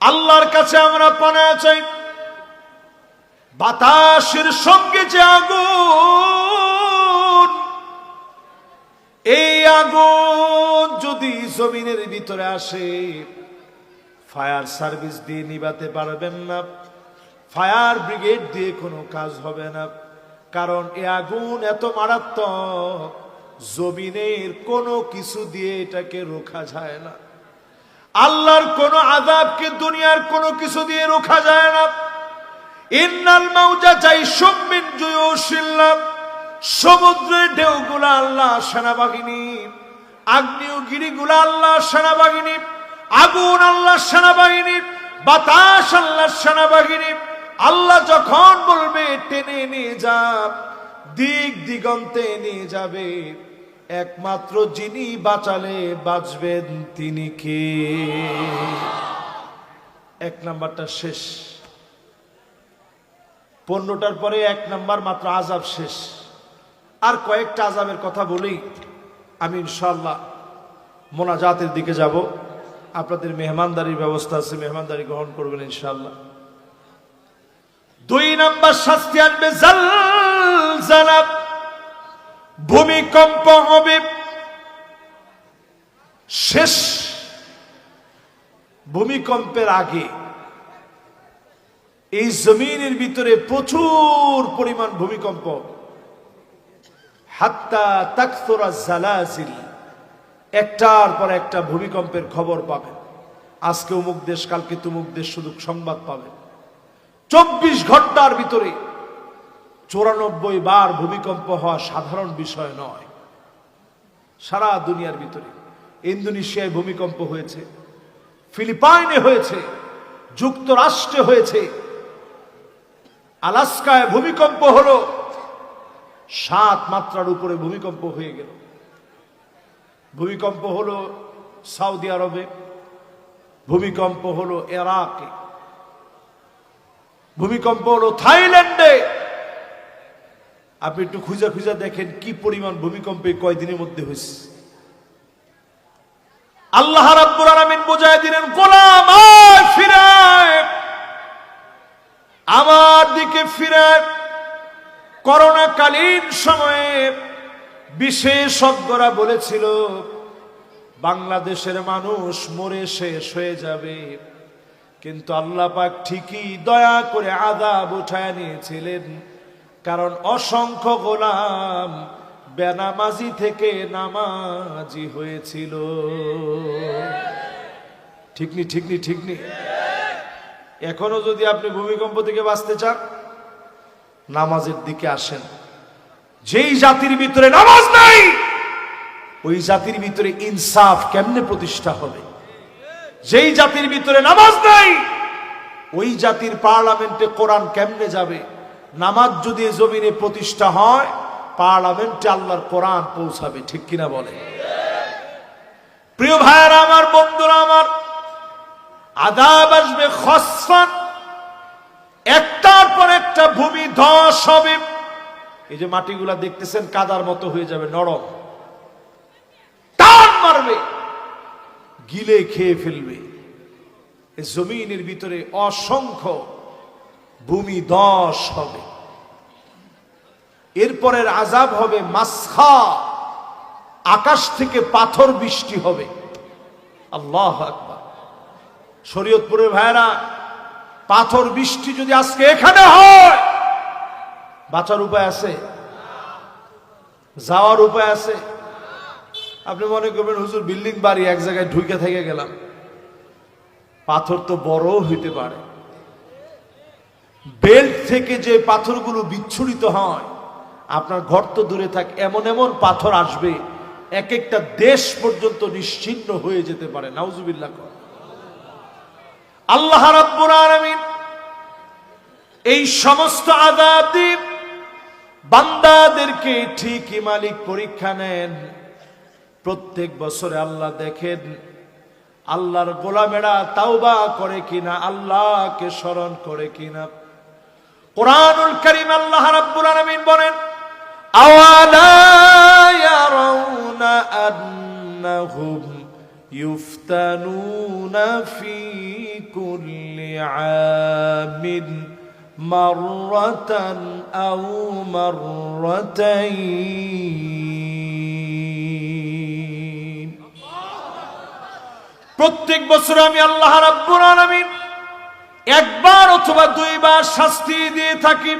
Speaker 1: আল্লাহর কাছে আমরা পানা চাই, বাতাসের সঙ্গে যে আগুন, এই আগুন যদি জমিনের ভিতরে আসে, ফায়ার সার্ভিস দিয়ে নিভাতে পারবেন না, ফায়ার ব্রিগেড দিয়ে কোনো কাজ হবে না। কারণ এই আগুন এত মারাত্মক, জমিনের কোনো কিছু দিয়ে এটাকে রোখা যায় না। আল্লাহর কোন আযাবকে দুনিয়ার কোনো কিছু দিয়ে রোখা যায় না। ইন্নাল মাউজা জাইশুম মিন জুয়ুশিল্লাহ, সমুদ্রের ঢেউগুলা আল্লাহ সেনাবাহিনী, আগ্নেয়গিরিগুলা আল্লাহ সেনাবাহিনী, আগুন আল্লাহ সেনাবাহিনী, বাতাস আল্লাহ সেনাবাহিনী। আল্লাহ যখন বলবে টেনে নিয়ে যা, দিক দিগন্তে নিয়ে যাবে, একমাত্র যিনি বাঁচালে বাঁচবেন তিনি কে? এক নাম্বারটা শেষ। 15টার পরে 1 নাম্বার মাত্র আযাব শেষ। আর কয়েকটা আযাবের কথা বলি, আমি ইনশাআল্লাহ মোনাজাতের দিকে যাব। আপনাদের মেহমানদারির ব্যবস্থা আছে, মেহমানদারি গ্রহণ করবেন ইনশাআল্লাহ। 2 নাম্বার শাস্তি আসবে জালজালা, ভূমিকম্প হবে। শেষ ভূমিকম্পের আগে এই জমিনের ভিতরে প্রচুর পরিমাণ ভূমিকম্প, হাত্তা তাকসুরা জালাজিল, একটার পর একটা ভূমিকম্পের খবর পাবেন। আজকে অমুক দেশ, কালকে তুমুক দেশ, শুধু সংবাদ পাবেন। 24 ঘন্টার ভিতরে 94 বার ভূমিকম্প হওয়া সাধারণ বিষয় নয়। সারা দুনিয়ার ভিতরে ইন্দোনেশিয়ায় ভূমিকম্প হয়েছে, ফিলিপাইনে হয়েছে, যুক্তরাষ্ট্রে হয়েছে, আলাস্কায় ভূমিকম্প হলো, 7 মাত্রার উপরে ভূমিকম্প হয়ে গেল। ভূমিকম্প হলো সৌদি আরবে, ভূমিকম্প হলো ইরাকে, ভূমিকম্প হলো থাইল্যান্ডে। আপনি একটু খুঁজে খুঁজে দেখেন কি পরিমাণ ভূমিকম্পে কয়দিনের মধ্যে হয়েছে। আল্লাহ রাব্বুল আলামিন বুঝায় দিলেন, গোলাম আয় ফিরায়, আমার দিকে ফিরায়। করোনাকালীন সময়ে বিশেষজ্ঞরা বলেছিল বাংলাদেশের মানুষ মরে শেষ হয়ে যাবে, কিন্তু আল্লাহ পাক ঠিকই দয়া করে আযাব উঠায় নিয়েছিলেন। কারণ অসংখ্য গোলাম বেনামাজি থেকে নামাজি হয়েছিল। ঠিকনি ঠিকনি ঠিকনি। এখনো যদি আপনি ভূমিকম্প থেকে বাঁচতে চান, নামাজের দিকে আসেন। যেই জাতির ভিতরে নামাজ নাই, ওই জাতির ভিতরে ইনসাফ কেমনে প্রতিষ্ঠা হবে? যেই জাতির ভিতরে নামাজ নাই, ওই জাতির পার্লামেন্টে কোরআন কেমনে যাবে? নামাজ যদি জমিনে প্রতিষ্ঠা হয়, পার্লামেন্টে আল্লাহর কোরআন পৌঁছাবে। ঠিক কিনা বলে? প্রিয় ভাইয়েরা আমার, বন্ধুরা আমার, আযাব আসবে খসফান, একটার পর একটা ভূমি ধস হবে। এই যে মাটিগুলা দেখতেছেন কাদার মতো হয়ে যাবে, নরম, টান মারবে, গিলে খেয়ে ফেলবে। এই জমিনের ভিতরে অসংখ্য ভূমি ধস হবে। এরপরের আযাব হবে মাসখা, আকাশ থেকে পাথর বৃষ্টি হবে। আল্লাহু আকবার। শরীয়তপুরের ভাইরা, পাথর বৃষ্টি যদি আজকে এখানে হয়, বাঁচার উপায় আছে? যাওয়ার উপায় আছে? আপনি মনে করবেন হুজুর বিল্ডিং বাড়ি এক জায়গায় ঢুকে থেকে গেলাম। পাথর তো বড় হইতে পারে। বেল্ট থেকে যে পাথরগুলো বিচ্ছুরিত হয়, আপনার ঘর তো দূরে থাক, এমন এমন পাথর আসবে এক একটা দেশ পর্যন্ত নিশ্চিহ্ন হয়ে যেতে পারে। নাউজুবিল্লাহ। আল্লাহ রাব্বুল আলামিন এই সমস্ত আযাব দিয়ে বান্দাদেরকে ঠিকই মালিক পরীক্ষা নেন। প্রত্যেক বছরে আল্লাহ দেখেন আল্লাহর গোলামেরা তাওবা করে কিনা, আল্লাহকে স্মরণ করে কিনা। কুরআনুল কারীম আল্লাহ রাব্বুল আলামিন বলেন, আওয়ালা ইয়ারাউনা আন্নাহুম ইফতানুনা ফি কুল্লি আমিন মাররাতান আও মাররাতাইন। প্রত্যেক বছর আমি আল্লাহ রাব্বুল আলামিন একবার অথবা দুইবার শাস্তি দিয়ে থাকি।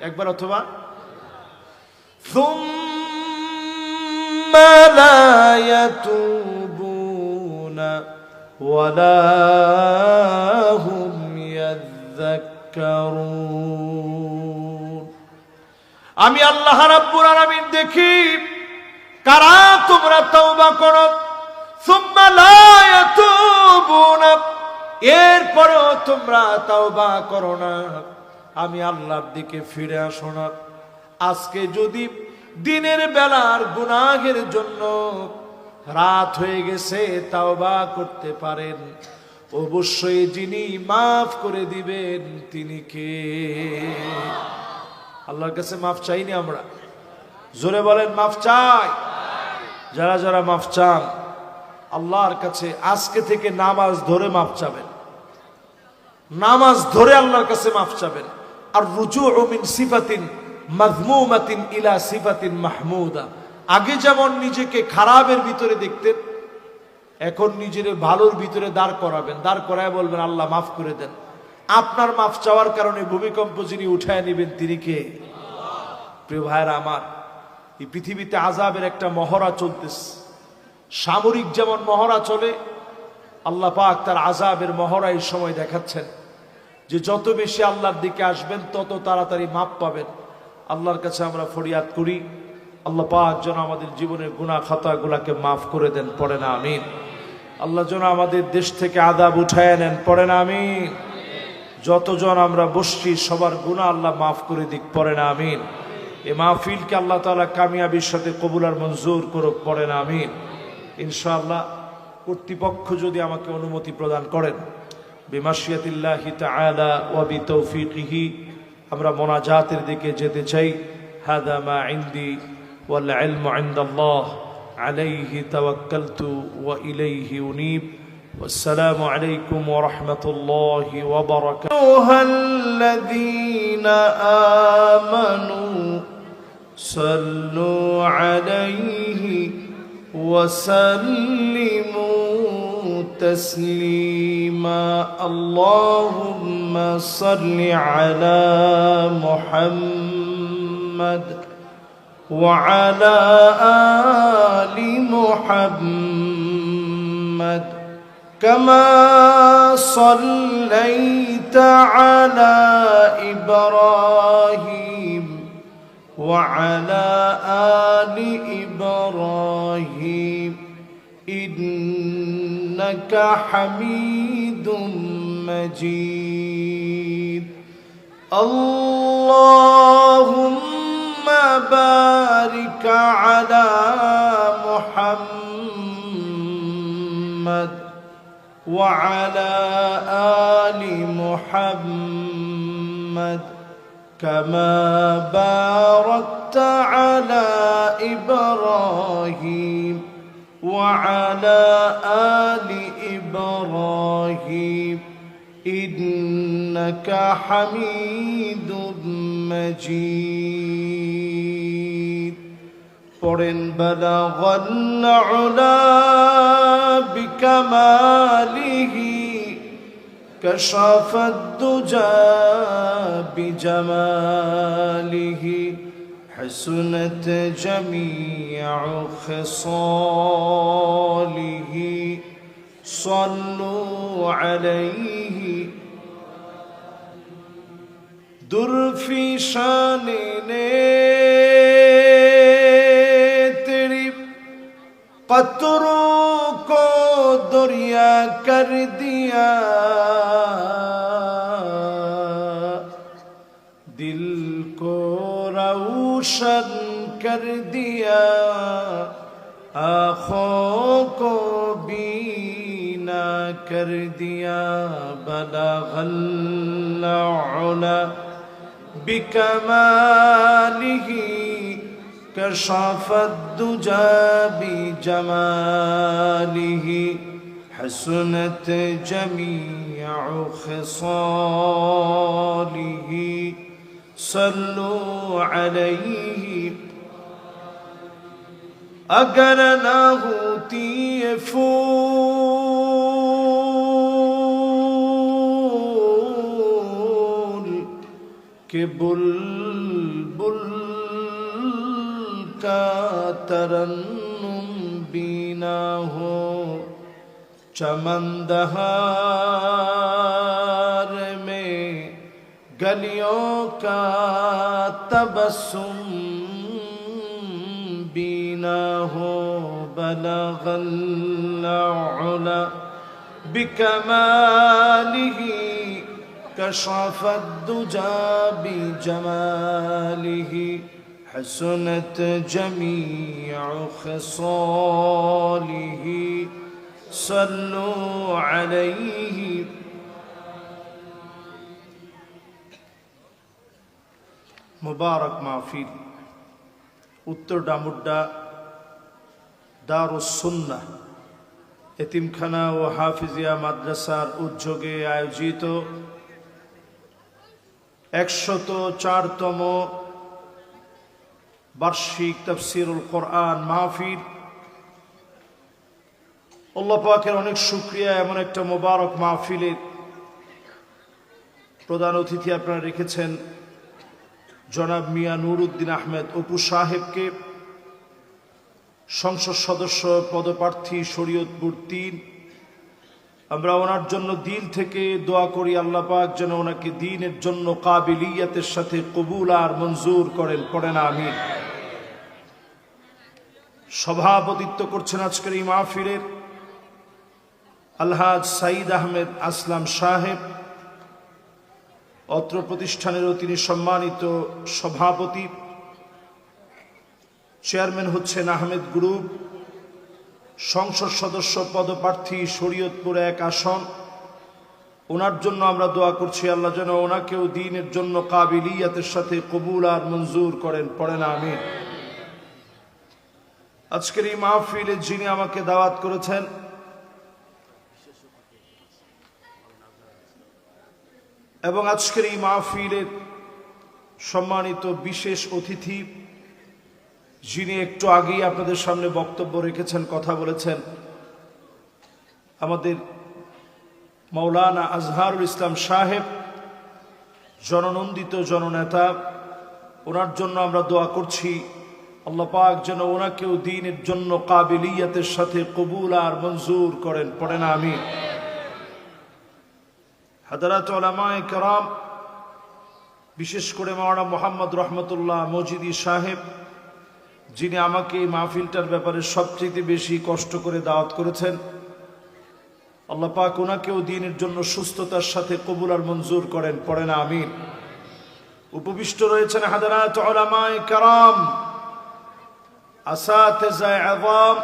Speaker 1: একবার অথবা সুম্মা লা ইয়াতুবুনা ওয়ালা হুম ইয়াযাক্কারুন। আমি আল্লাহ রাব্বুল আলামিন দেখি কারা তোমরা তওবা করো, সুম্মা লা ইয়াতুবুনা, এরপরেও তোমরা তাওবা করো না, আমি আল্লাহর দিকে ফিরে আসো না। আজকে যদি দিনের বেলার গুনাহের জন্য রাত হয়ে গেছে তাওবা করতে পারেন, অবশ্যই যিনি মাফ করে দিবেন তিনি কে? আল্লাহর কাছে মাফ চাইনি আমরা? জোরে বলেন মাফ চাই। যারা যারা মাফ চান আল্লাহর কাছে আজকে থেকে নামাজ ধরে মাফ চাবেন, নামাজ ধরে আল্লাহর কাছে মাফ চাবেন। আর রুজুউ মিন সিফাতিন মাযমুমাতিন ইলা সিফাতিন মাহমুদা। আগে যেমন নিজেকে খারাপের ভিতরে দেখতেন, এখন নিজের ভালোর ভিতরে দাঁড় করাবেন, দাঁড় করায় বলবেন আল্লাহ মাফ করে দেন। আপনার মাফ চাওয়ার কারণে ভূমিকম্প যিনি উঠায় নেবেন তিনি কে? প্রিয় ভাইরা আমার, এই পৃথিবীতে আযাবের একটা মহড়া চলতেছে। সামরিক যেমন মহড়া চলে, আল্লাহ পাক তার আযাবের মহড়া এই সময় দেখাচ্ছেন যে যত বেশি আল্লাহর দিকে আসবেন তত তাড়াতাড়ি মাপ পাবেন। আল্লাহর কাছে আমরা ফরিয়াদ করি, আল্লাহ পাক যেন আমাদের জীবনের গুনাহ খাতাগুলোকে মাফ করে দেন, পড়ে না আমিন। আল্লাহ যেন আমাদের দেশ থেকে আযাব উঠায় নেন, পড়ে না আমিন। যতজন আমরা বসছি সবার গুনাহ আল্লাহ মাফ করে দিক, পড়ে না আমিন। এই মাহফিলকে আল্লাহ তাআলা কামিয়াবির সাথে কবুল আর মঞ্জুর করুক, পড়ে না আমিন। ইনশাআল্লাহ কর্তৃপক্ষ যদি আমাকে অনুমতি প্রদান করেন, বিমাশিয়াতিল্লাহি তাআলা ওয়া বিতৌফিকিহি, আমরা মোনাজাতের দিকে যেতে চাই। হাদা মা ইনদি ওয়াল ইলমু ইনদাল্লাহ আলাইহি তাওয়াক্কালতু ওয়া ইলাইহি উনীব। والسلام عليكم ورحمة الله وبركاته. أيها الذين آمنوا صلوا عليه وسلموا تسليما. اللهم صل على محمد وعلى آل محمد كما صليت على إبراهيم وعلى آل إبراهيم إنك حميد مجيد. اللهم بارك على محمد وعلى آل محمد كما باركت على إبراهيم وعلى آل إبراهيم إنك حميد مجيد. পড়েন বালাগাল উলা বিকামালিহি كشف الدجى بجماله حسنت جميع خصاله صلوا عليه در في شان نے تیری قطروں کو دریا کر دیا دل کو روشن کر دیا آنکھوں کو بینا کر دیا بلغ العلا بکمالہ كشف الدجى بجماله حسنت جميع خصاله صلوا عليه اگر نہ ہوتی یہ پھول کہ بلبل کا ترنم بینا ہو چمن دہار میں گلیوں کا تبسم بینا ہو بلغ العلا بکمالہ کشف الدجى بجمالہ حسنت جميع خصاله صلوا عليه মুবারক মাহফিল উত্তর ডামুড্ডা দারুস সুন্নাহ এতিমখানা ও হাফিজিয়া মাদ্রাসার উদ্যোগে আয়োজিত 104তম বার্ষিক তাফসীরুল কোরআন মাহফিল। আল্লাহ পাকের অনেক শুকরিয়া, এমন একটা মোবারক মাহফিলের প্রধান অতিথি আপনারা রেখেছেন জনাব মিয়া নুরউদ্দিন আহমেদ অপু সাহেবকে, সংসদ সদস্য পদপ্রার্থী শরীয়তপুর ৩। আমরা ওনার জন্য দিল থেকে দোয়া করি আল্লাহ পাক যেন ওনাকে দ্বীনের জন্য কাবিলিয়াতের সাথে কবুল আর মঞ্জুর করেন, পড়েন আমিন। সভাপতিত্ব করছেন আজকের এই মাহফিলের আলহাজ সাইদ আহমেদ আসলাম সাহেব, অত্র প্রতিষ্ঠানেরও তিনি সম্মানিত সভাপতি। চেয়ারম্যান হচ্ছেন আহমেদ গ্রুপ, সংসদ সদস্য পদপ্রার্থী শরীয়তপুর ১ আসন। ওনার জন্য আমরা দোয়া করছি আল্লাহ যেন ওনাকেও দ্বীনের জন্য কাবিলিয়াতের সাথে কবুল আর মঞ্জুর করেন, পড়েন আমিন। আজকের এই মাহফিলে যিনি আমাকে দাওয়াত করেছেন এবং আজকের এই মাহফিলের সম্মানিত বিশেষ অতিথি যিনি একটু আগেই আপনাদের সামনে বক্তব্য রেখেছেন, কথা বলেছেন, আমাদের মাওলানা আজহারুল ইসলাম সাহেব, জননন্দিত জননেতা। ওনার জন্য আমরা দোয়া করছি আল্লাহ পাক যেন ওনাকেও দ্বীনের জন্য কাবিলিয়াতের সাথে কবুল আর মঞ্জুর করেন, পড়েন আমিন। হাদারাত উলামায়ে কেরাম, বিশেষ করে মাওলানা মোহাম্মদ রহমতুল্লাহ মজিদি সাহেব, যিনি আমাকে এই মাহফিলটার ব্যাপারে সবচেয়ে বেশি কষ্ট করে দাওয়াত করেছেন, আল্লাহ পাক ওনাকেও দ্বীনের জন্য সুস্থতার সাথে কবুল আর মঞ্জুর করেন, পড়েন আমিন। উপবিষ্ট রয়েছেন হাদারাত উলামায়ে কেরাম, আসাতিজায়ে আযম,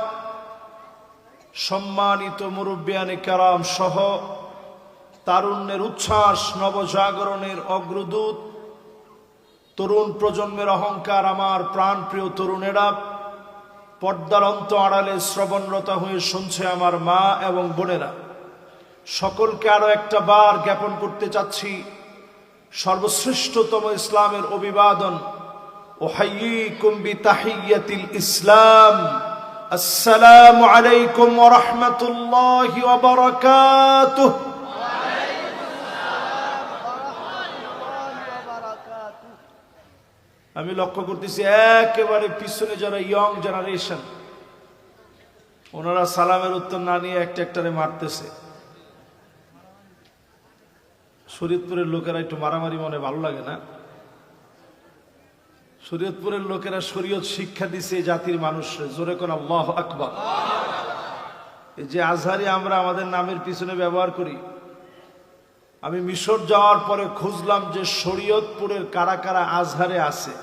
Speaker 1: সম্মানিত মুরব্বিয়ানে কেরাম সহ তারুণ্যের উচ্ছ্বাস, নবজাগরণের অগ্রদূত, তরুণ প্রজন্মের অহংকার, আমার প্রাণপ্রিয় তরুণেরা, পর্দার অন্ত আড়ালে শ্রবণরতা হয়ে শুনছে আমার মা এবং বোনেরা, সকলকে আরো একটা বার জ্ঞাপন করতে চাচ্ছি সর্বশ্রেষ্ঠতম ইসলামের অভিবাদন, উহাইয়িকুম বিতাহিয়্যাতিল ইসলাম, আসসালামু আলাইকুম ওয়া রাহমাতুল্লাহি ওয়া বারাকাতুহু। আমি লক্ষ্য করতেছি একেবারে পিছনে যারা ইয়ং জেনারেশন, ওনারা সালামের উত্তর না নিয়ে একটা একটারে মারতেছে। শরীয়তপুরের লোকেরা একটু মারামারি মনে ভালো লাগে না? শরীয়তপুরের লোকেরা শরীয়ত শিক্ষা দিছে জাতির মানুষরে। জোরে কোন আল্লাহু আকবার। এই যে আজহারি আমরা আমাদের নামের পিছনে ব্যবহার করি, আমি মিশর যাওয়ার পরে খুঁজলাম যে শরীয়তপুরের কারা কারা আজহারে আছে।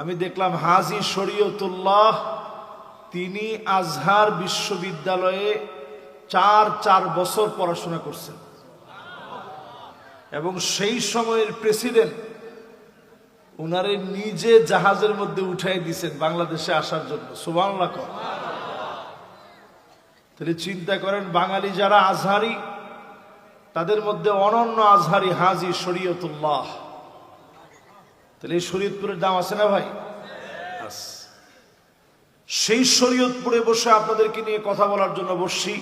Speaker 1: আমি দেখলাম হাজী শরীয়তুল্লাহ, তিনি আজহার বিশ্ববিদ্যালয়ে 4 বছর পড়াশোনা করছেন এবং সেই সময়ের প্রেসিডেন্ট উনারে নিজে জাহাজের মধ্যে উঠাই দিয়েছেন বাংলাদেশে আসার জন্য। সুবহানাল্লাহ। তাহলে চিন্তা করেন, বাঙালি যারা আজহারি তাদের মধ্যে অনন্য আজহারি হাজী শরীয়তুল্লাহ। তাহলে এই শরীয়তপুরের দাম আছে না ভাই? সেই শরীয়তপুরে বসে আপনাদেরকে নিয়ে কথা বলার জন্য বসছি।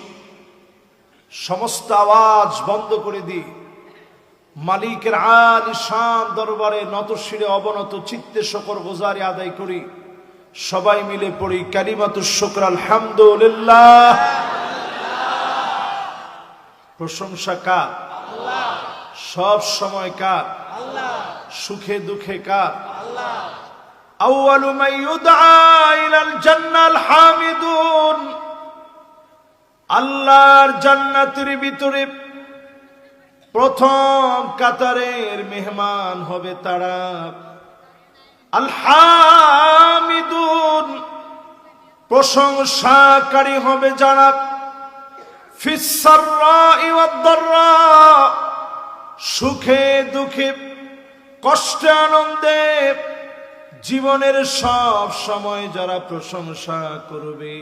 Speaker 1: সমস্ত আওয়াজ বন্ধ করে দিই, মালিকের আলিশান দরবারে নত শিরে অবনত চিত্তে শুকর গুজারি আদায় করি। সবাই মিলে পড়ি কালিমাতুশ শুকর আলহামদুলিল্লাহ। প্রশংসা কার? আল্লাহ। সব সময় কার? আল্লাহ। সুখে দুঃখে কার? আল্লাহ। আউয়ালু মান ইউদআ ইলাল জান্নাল হামিদুন। আল্লাহর জান্নাতের ভিতরে প্রথম কাতারের মেহমান হবে তারা আল হামিদুন, প্রশংসাকারী হবে যারা ফিস সাররাই ওয়াদ দাররা, সুখে দুঃখে কষ্টে আনন্দে জীবনের সব সময় যারা প্রশংসা করবে।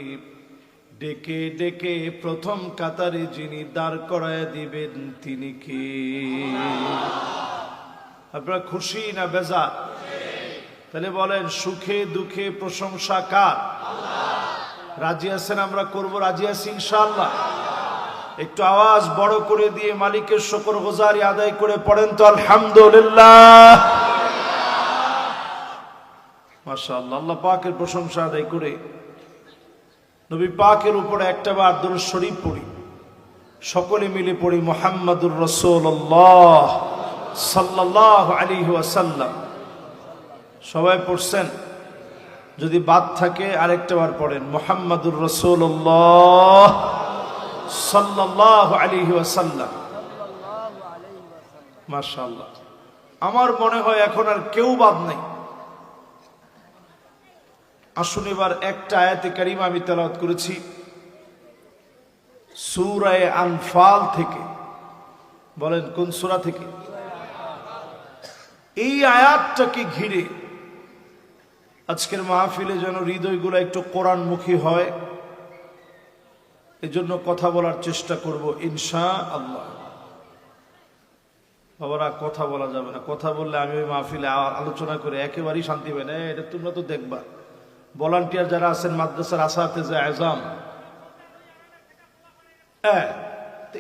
Speaker 1: ডেকে ডেকে প্রথম কাতারে যিনি দাঁড় করায় দিবেন তিনি কে? আপনারা খুশি না বেজার? তাহলে বলেন, সুখে দুঃখে প্রশংসা কার? রাজি আছেন? আমরা করব, রাজি আছি ইনশাআল্লাহ। একটু আওয়াজ বড় করে দিয়ে মালিকের শুকর গুজারি আদায় করে পড়েন তো আলহামদুলিল্লাহ। মাশাআল্লাহ। আল্লাহ পাকের প্রশংসা আদায় করে নবী পাকের উপরে একটাবার দরুদ শরীফ পড়ি। সকলে মিলে পড়ি মুহাম্মাদুর রাসূলুল্লাহ সাল্লাল্লাহু আলাইহি ওয়াসাল্লাম। সবাই পড়ছেন? যদি বাদ থাকে আরেকটাবার পড়েন মুহাম্মাদুর রাসূলুল্লাহ সাল্লাল্লাহু আলাইহি ওয়াসাল্লাম। মাশাআল্লাহ। আমার মনে হয় এখন আর কেউ বাদ নাই। আসুন এবার একটা আয়াতে কারিমা আমি তেলাওয়াত করেছি সূরা আনফাল থেকে। বলেন কোন সূরা থেকে? এই আয়াতটাকে ঘিরে আজকের মাহফিলে যেন হৃদয়গুলো একটু কোরআনমুখী হয়, এজন্য কথা বলার চেষ্টা করব ইনশাআল্লাহ। বাবারা, কথা বলা যাবে না। কথা বললে আমি ওই মাহফিলে আলোচনা করে একেবারেই শান্তি পাই না। এটা তোমরা তো দেখবা, ভলান্টিয়ার যারা আছেন মাদ্রাসার আসাতেজে আজম,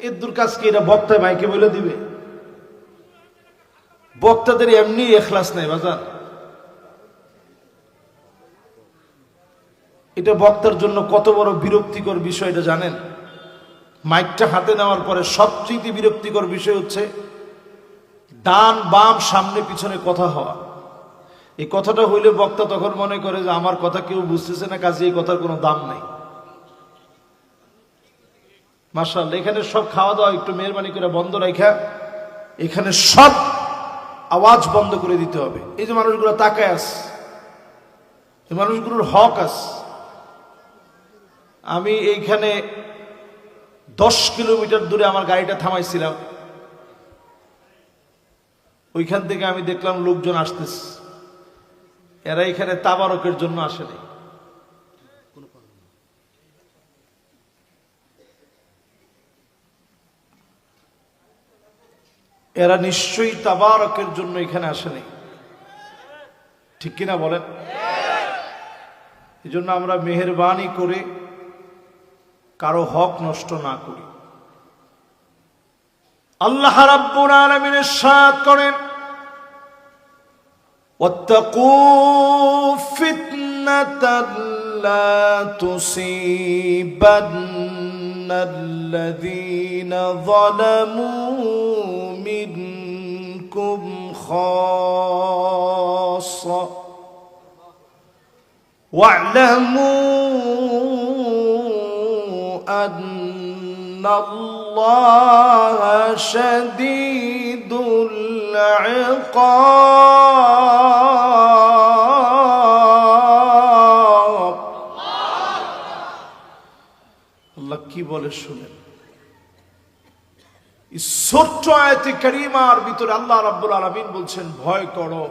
Speaker 1: এর কাজ কি? এটা বক্তা মাইকে বলে দিবে? বক্তাদের এমনি ইখলাস নাই বাজার। এটা বক্তার জন্য কত বড় বিরক্তিকর বিষয় এটা জানেন? মাইকটা হাতে নেওয়ার পরে সবচেয়ে বিরক্তিকর বিষয় হচ্ছে ডান বাম সামনে পিছনে কথা হওয়া। এই কথাটা হইলে বক্তা তখন মনে করে যে আমার কথা কেউ বুঝতেছে না, কাজে এই কথার কোনো দাম নাই। মাশাআল্লাহ। এখানে সব খাওয়া দাওয়া একটু মেহরবানি করে বন্ধ রাখা, এখানে সব আওয়াজ বন্ধ করে দিতে হবে। এই যে মানুষগুলো তাকায় আছে, এই মানুষগুলোর হক আছে। আমি এইখানে 10 কিলোমিটার দূরে আমার গাড়িটা থামাইছিলাম, ওইখান থেকে আমি দেখলাম লোকজন আসতেছে। এরা এখানে তাবারকের জন্য আসেনি, এরা নিশ্চয়ই তাবারকের জন্য এখানে আসেনি। ঠিক কিনা বলেন? এই জন্য আমরা মেহেরবানি করে কারো হক নষ্ট না করি। আল্লাহ রাব্বুল আলামিন ইরশাদ করেন واتقوا فتنة لا تصيبن الذين ظلموا منكم خاصة واعلموا أن الله شديد العقاب আল্লাহ কি বলে শুনেন। এই ছোট্ট আয়াতে কারিমার ভিতরে আল্লাহ রাব্বুল আলামিন বলছেন, ভয় করো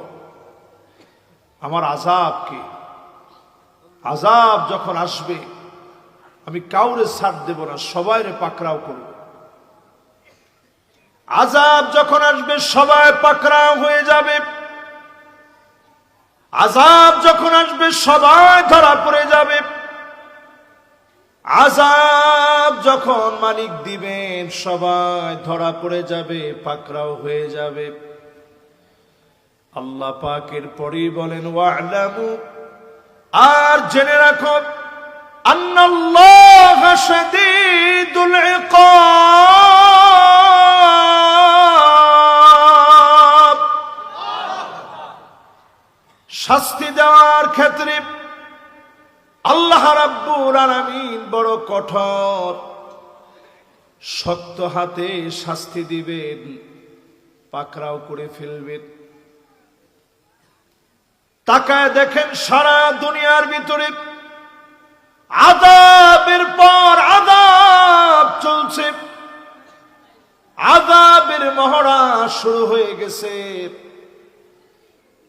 Speaker 1: আমার আযাবকে। আযাব যখন আসবে আমি কাউরে ছাড় দেব না, সবাইরে পাকড়াও করব। আযাব যখন আসবে সবাই পাকড়াও হয়ে যাবে। আযাব যখন আসবে সবাই ধরা পড়ে যাবে। আযাব যখন মালিক দিবেন সবাই ধরা পড়ে যাবে, পাকড়াও হয়ে যাবে। আল্লাহ পাকের পরেই বলেন, ওয়া'লামু, আর জেনে রাখো, আন্নাল্লাহ শাদীদুল ইকাব, শাস্তি দেওয়ার ক্ষেত্রে আল্লাহ রাব্বুল আলামিন বড় কঠোর, শক্ত হাতে শাস্তি দিবেন, পাকড়াও করে ফেলবেন। তাকায় দেখেন সারা দুনিয়ার ভিতরে আযাবের পর আযাব চলছে, আযাবের মহড়া শুরু হয়ে গেছে।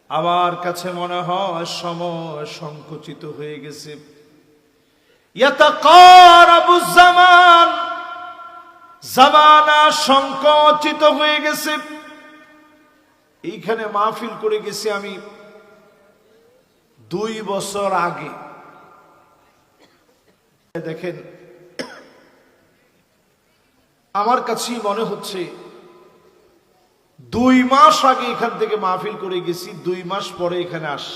Speaker 1: আমার কাছে মনে হয় সময় সংকুচিত হয়ে গেছে। ইয়াতাকারাবুজ জামান, জামানা সংকুচিত হয়ে গেছে। এইখানে মাহফিল করে গেছি আমি 2 বছর আগে। দেখেন আমার কাছেই মনে হচ্ছে 2 মাস আগে এখান থেকে মাহফিল করে গেছি, 2 মাস পরে এখানে আস,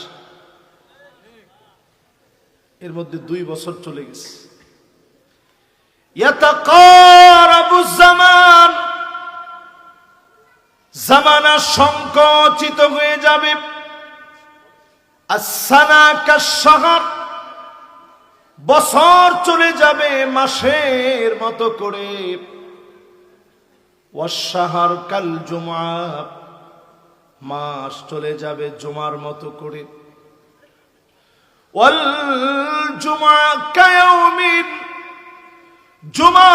Speaker 1: এর মধ্যে 2 বছর চলে গেছে। ইয়াতাকারাবুজ জামান, জামানা সংকুচিত হয়ে যাবে। আস-সানা কাশ-শাহর, বছর চলে যাবে মাসের মতো করে। ওয়াশ-শাহর কাল-জুমআ, মাস চলে যাবে জুমার মতো করে। ওয়াল-জুমআ কায়াউমিন, জুমা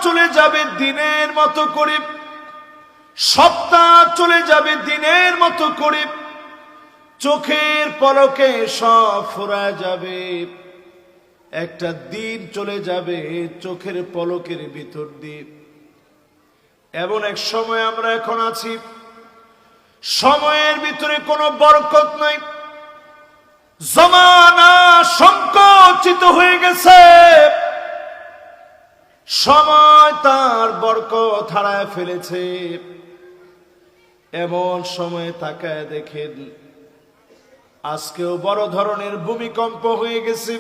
Speaker 1: চলে যাবে দিনের মতো করে। সপ্তাহ চলে যাবে দিনের মতো করে। চোখের পলকে সব ফুরায় যাবে। একটা দিন চলে যাবে চোখের পলকের ভিতর দিয়ে। এমন এক সময় আমরা এখন আছি, সময়ের ভিতরে কোনো বরকত নাই, জামানা সংকুচিত হয়ে গেছে, সময় তার বরকত হারায় ফেলেছে। এমন সময় তাকায় দেখেন আজকেও বড় ধরনের ভূমিকম্প হয়ে গেছে।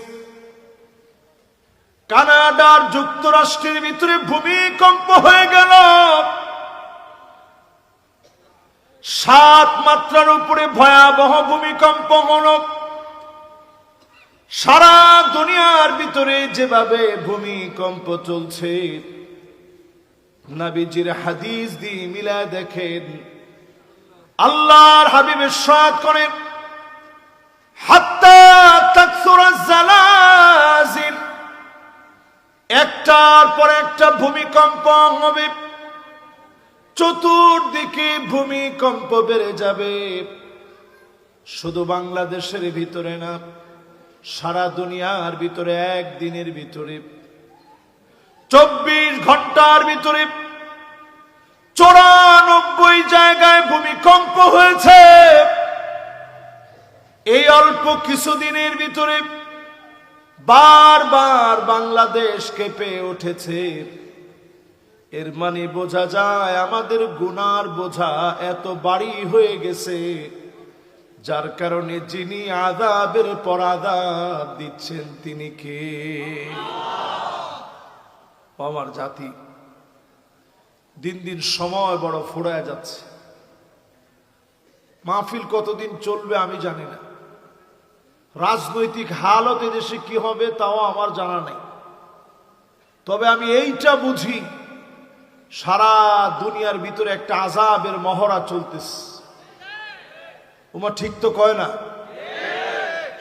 Speaker 1: কানাডার যুক্তরাষ্ট্রের ভিতরে ভূমিকম্প হয়ে গেল, 7 মাত্রার উপরে ভয়াবহ ভূমিকম্প হল। সারা দুনিয়ার ভিতরে যেভাবে ভূমিকম্প চলছে, নবীজির হাদিস দিয়ে মিলায় দেখেন, আল্লাহর হাবিব ইরশাদ করেন, হাত্তা তাকসুরাজ জালাজিল, একটার পর একটা ভূমিকম্প হবে, চতুর্দিকে ভূমিকম্প বেড়ে যাবে। শুধু বাংলাদেশের ভিতরে না, সারা দুনিয়ার ভিতরে একদিনের ভিতরে 24 ঘন্টার ভিতরে 94 জায়গায় ভূমিকম্প হয়েছে। এই অল্প কিছুদিনের ভিতরে বারবার বাংলাদেশ কেঁপে উঠেছে। এর মানে বোঝা যায় আমাদের গুনার বোঝা এত ভারী হয়ে গেছে যার কারণে যিনি আযাবের পর আযাব দিচ্ছেন তিনি কে? আমার জাতি, দিন দিন সময় বড় ফুরায় যাচ্ছে। মাহফিল কতদিন চলবে আমি জানি না। রাজনৈতিক হালত এদেশে কি হবে তাও আমার জানা নেই। তবে আমি এইটা বুঝি, সারা দুনিয়ার ভিতরে একটা আযাবের মহড়া চলতেছে। ওমা ঠিক তো কয় না?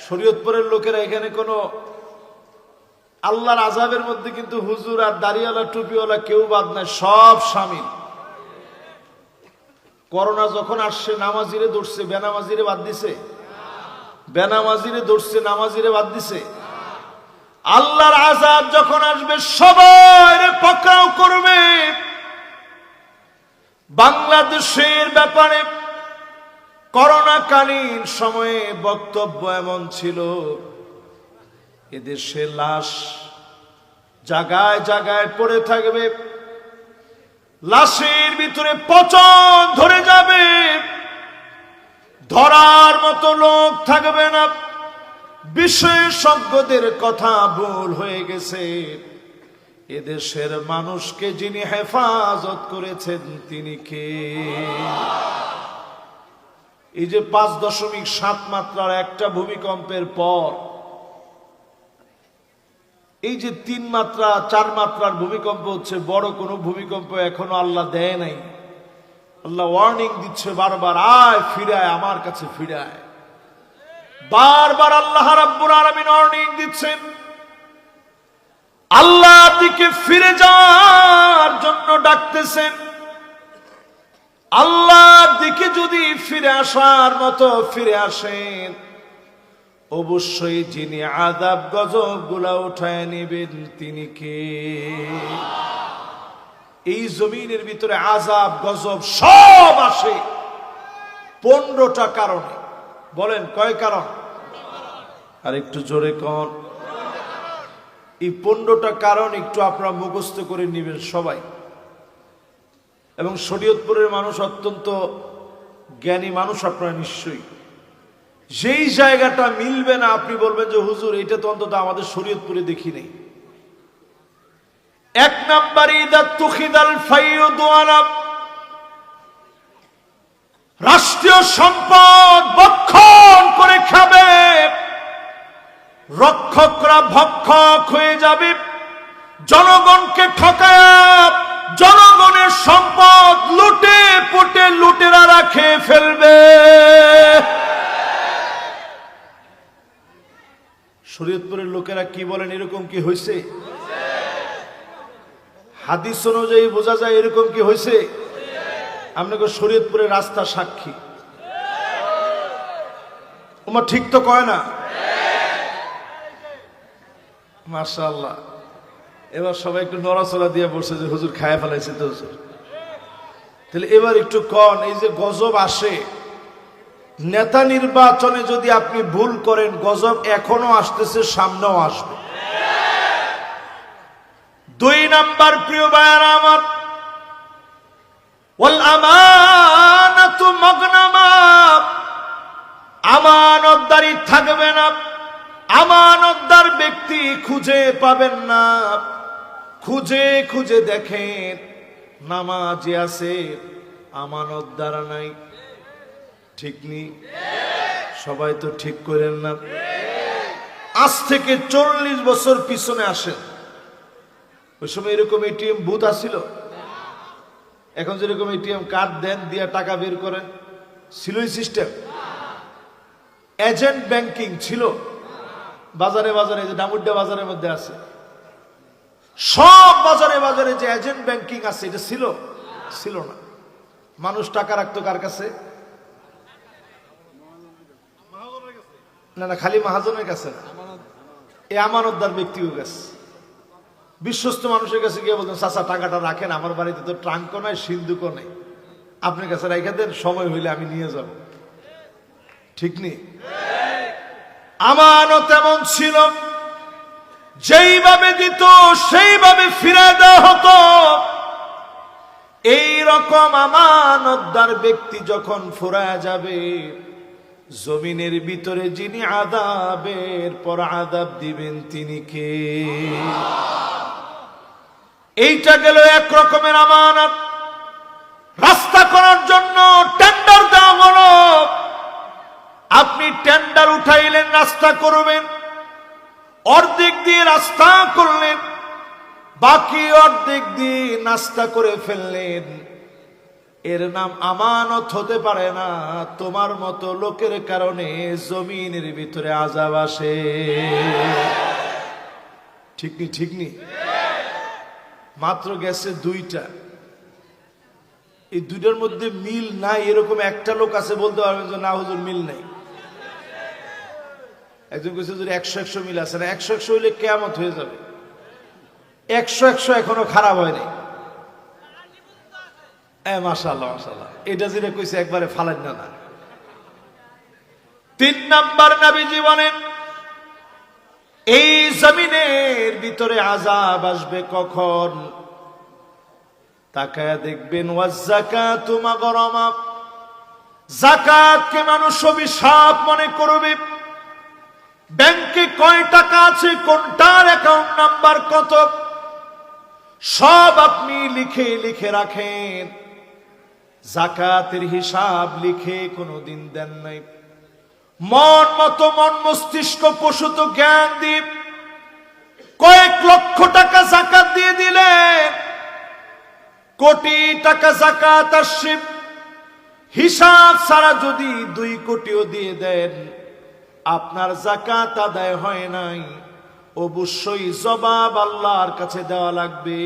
Speaker 1: শরীয়তপুরের লোকেরা এখানে কোনো আল্লাহর আযাবের মধ্যে কিন্তু হুজুর আর দাড়িওয়ালা টুপিওয়ালা কেউ বাদ নাই, সব শামিল। করোনা যখন আসছে নামাজিরে ধরছে, বেনামাজিরে বাদ দিছে? বেনামাজিরে ধরছে, নামাজিরে বাদ দিছে? আল্লাহর আযাব যখন আসবে সবাই পাকড়াও করবে। বাংলাদেশের ব্যাপারে করোনাকালীন সময়ে বক্তব্য এমন ছিল, এদেশে লাশ জায়গায় জায়গায় পড়ে থাকবে, লাশের ভিতরে পচন ধরে যাবে, ধরার মতো লোক থাকবে না। বিশেষজ্ঞদের কথা ভুল হয়ে গেছে। এদেশের মানুষকে যিনি হেফাজত করেছেন তিনি কে? এই যে 5.7 মাত্রার একটা ভূমিকম্পের পর এই যে 3 মাত্রা 4 মাত্রার ভূমিকম্প হচ্ছে, বড় কোনো ভূমিকম্প এখনো আল্লাহ দেয় নাই। আল্লাহ ওয়ার্নিং দিচ্ছে বারবার, আয় ফিরায়, আমার কাছে ফিরায়। বারবার আল্লাহ রাব্বুল আলামিন ওয়ার্নিং দিচ্ছেন, আল্লাহর দিকে ফিরে যাওয়ার জন্য ডাকতেছেন। আল্লাহর দিকে যদি ফিরে আসার মতো ফিরে আসেন, অবশ্যই যিনি আযাব গজব গুলা উঠায় নেবেন তিনি কে? এই জমিনের ভিতরে আযাব গজব সব আসে 15টা কারণে। বলেন কয় কারণ? আর একটু জোরে কোন। এই 15টা কারণ একটু আপনারা মুখস্থ করে নেবেন সবাই। এবং শরীয়তপুরের মানুষ অত্যন্ত জ্ঞানী মানুষ আপনারা নিশ্চয়ই। যেই জায়গাটা মিলবে না আপনি বলবেন যে হুজুর এটা তো অন্তত আমাদের শরীয়তপুরে দেখি নেই। 1 নাম্বার, ইদা তুখিদাল ফাইয়ুদু আলা, রাষ্ট্রীয় সম্পদ ভক্ষণ করে খাবে, রক্ষকরা ভক্ষক হয়ে যাবে, জনগণকে ঠকায় জনগণের সম্পদ লুটে পুটে লুটেরারা খেয়ে ফেলবে। শরীয়তপুরের লোকেরা কি বলেন, এরকম কি হয়েছে? হাদিস অনুযায়ী বোঝা যায় এরকম কি হয়েছে? আপনাকে শরীয়তপুরের রাস্তা সাক্ষী। তোমার ঠিক তো কয় না? মাশাআল্লাহ, এবার সবাই একটু নড়াচড়া দিয়ে বসে যে হুজুর খায় ফেলাইছে তো হুজুর। তাহলে এবার একটু কন, এই যে গজব আসে, নেতা নির্বাচনে যদি আপনি ভুল করেন, গজব এখনো আসতেছে, সামনেও আসবে। 2 নাম্বার, প্রিয় ভাইয়ারা আমার, ওয়াল আমানাতু মাগনামা, আমানতদারি থাকবে না, আমানতদার ব্যক্তি খুঁজে পাবেন না। খুঁজে খুঁজে দেখেন, নামাজি আছে, আমানতদার নাই। ঠিক নেই? সবাই তো ঠিক করেন না। আজ থেকে 40 বছর পিছনে আসেন, ওই সময় এরকম এটিএম বুথ আসিল? এখন যেরকম এটিএম কার্ড দেন দিয়ে টাকা বের করেন, ছিল এই সিস্টেম? এজেন্ট ব্যাংকিং ছিল বাজারে বাজারে, যে ডামুড্ডা বাজারের মধ্যে আছে, সব বাজারে বাজারে যে এজেন্ট ব্যাংকিং আছে, এটা ছিল? ছিল না। মানুষ টাকা রাখতো কার কাছে? না না, খালি মাহাজনের কাছে না, এই আমানতদার ব্যক্তির কাছে, বিশ্বস্ত মানুষের কাছে গিয়ে বলতেন, চাচা টাকাটা রাখেন, আমার বাড়িতে তো ট্রাঙ্কও নাই, সিন্ধুকও নেই, আপনার কাছে রেখে দেন, সময় হইলে আমি নিয়ে যাব। ঠিক নেই? আমানত এমন ছিল, যেইভাবে দিত সেইভাবে ফিরে দেওয়া হতো। এই রকম আমানতদার ব্যক্তি যখন ফুরায় যাবে, জমিনের ভিতরে যিনি আযাবের পর আযাব দিবেন তিনি কে? এইটা গেল এক রকমের আমানত। রাস্তা করার জন্য টেন্ডার দেওয়া হলো, আপনি টেন্ডার উঠাইলেন, রাস্তা করবেন, অর্ধেক দিয়ে রাস্তা করলেন, বাকি অর্ধেক দিয়ে নাস্তা করে ফেললেন। এর নাম আমানত হতে পারে না। তোমার মতো লোকের কারণে জমিনের ভিতরে আযাব আসে। ঠিক নি? ঠিক নি? মাত্র গেছে দুইটা, এই দুইটার মধ্যে মিল নাই এরকম একটা লোক আছে বলতে পারবেন যে না হুজুর মিল নাই? একজন কইছে যদি 100-100 মিল আছে না, 100-100 হইলে কিয়ামত হয়ে যাবে। 100-100 এখনো খারাপ হয়নি। মাশাআল্লাহ মাশাআল্লাহ, এটা যেটা কইছে একবারে ফালেন না। 3 নাম্বার নবীজি বলেন এই জমিনের ভিতরে আযাব আসবে কখন? তাকায়া দেখবেন ওয়াজ্জাকাতু মাগরামা, যাকাতকে মানুষ অভিশাপ মনে করবে। ব্যাংকে কয় টাকা আছে, কোনটার অ্যাকাউন্ট নাম্বার কত, সব আপনি লিখে লিখে রাখেন। যাকাতের হিসাব লিখে কোনোদিন দেন নাই। মন মতো মন মস্তিষ্ক প্রসূত জ্ঞান দিয়ে কয়েক লক্ষ টাকা যাকাত দিয়ে দিলেন, কোটি টাকা যাকাত আসছে। হিসাব ছাড়া যদি 2 কোটিও দিয়ে দেন, আপনার যাকাত আদায় হয় নাই, অবশ্যই জবাব আল্লাহর কাছে দেওয়া লাগবে।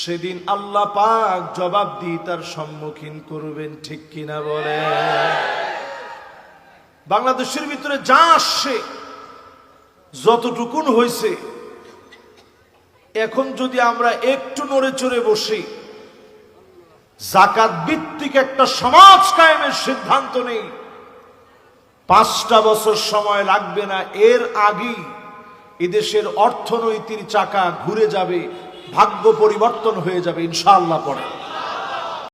Speaker 1: সেদিন আল্লাহ পাক জবাব দিয়ে তার সম্মুখীন করবেন। ঠিক কিনা বলে? বাংলাদেশের ভিতরে যা আসছে, যতটুকুন হয়েছে, এখন যদি আমরা একটু নড়ে চড়ে বসি, যাকাত ভিত্তিক একটা সমাজ কায়েমের সিদ্ধান্ত নেই, 5টা বছর সময় লাগবে না। এর আগেই এদেশের অর্থনৈতিক চাকা ঘুরে যাবে, ভাগ্য পরিবর্তন হয়ে যাবে ইনশাআল্লাহ। পড়ে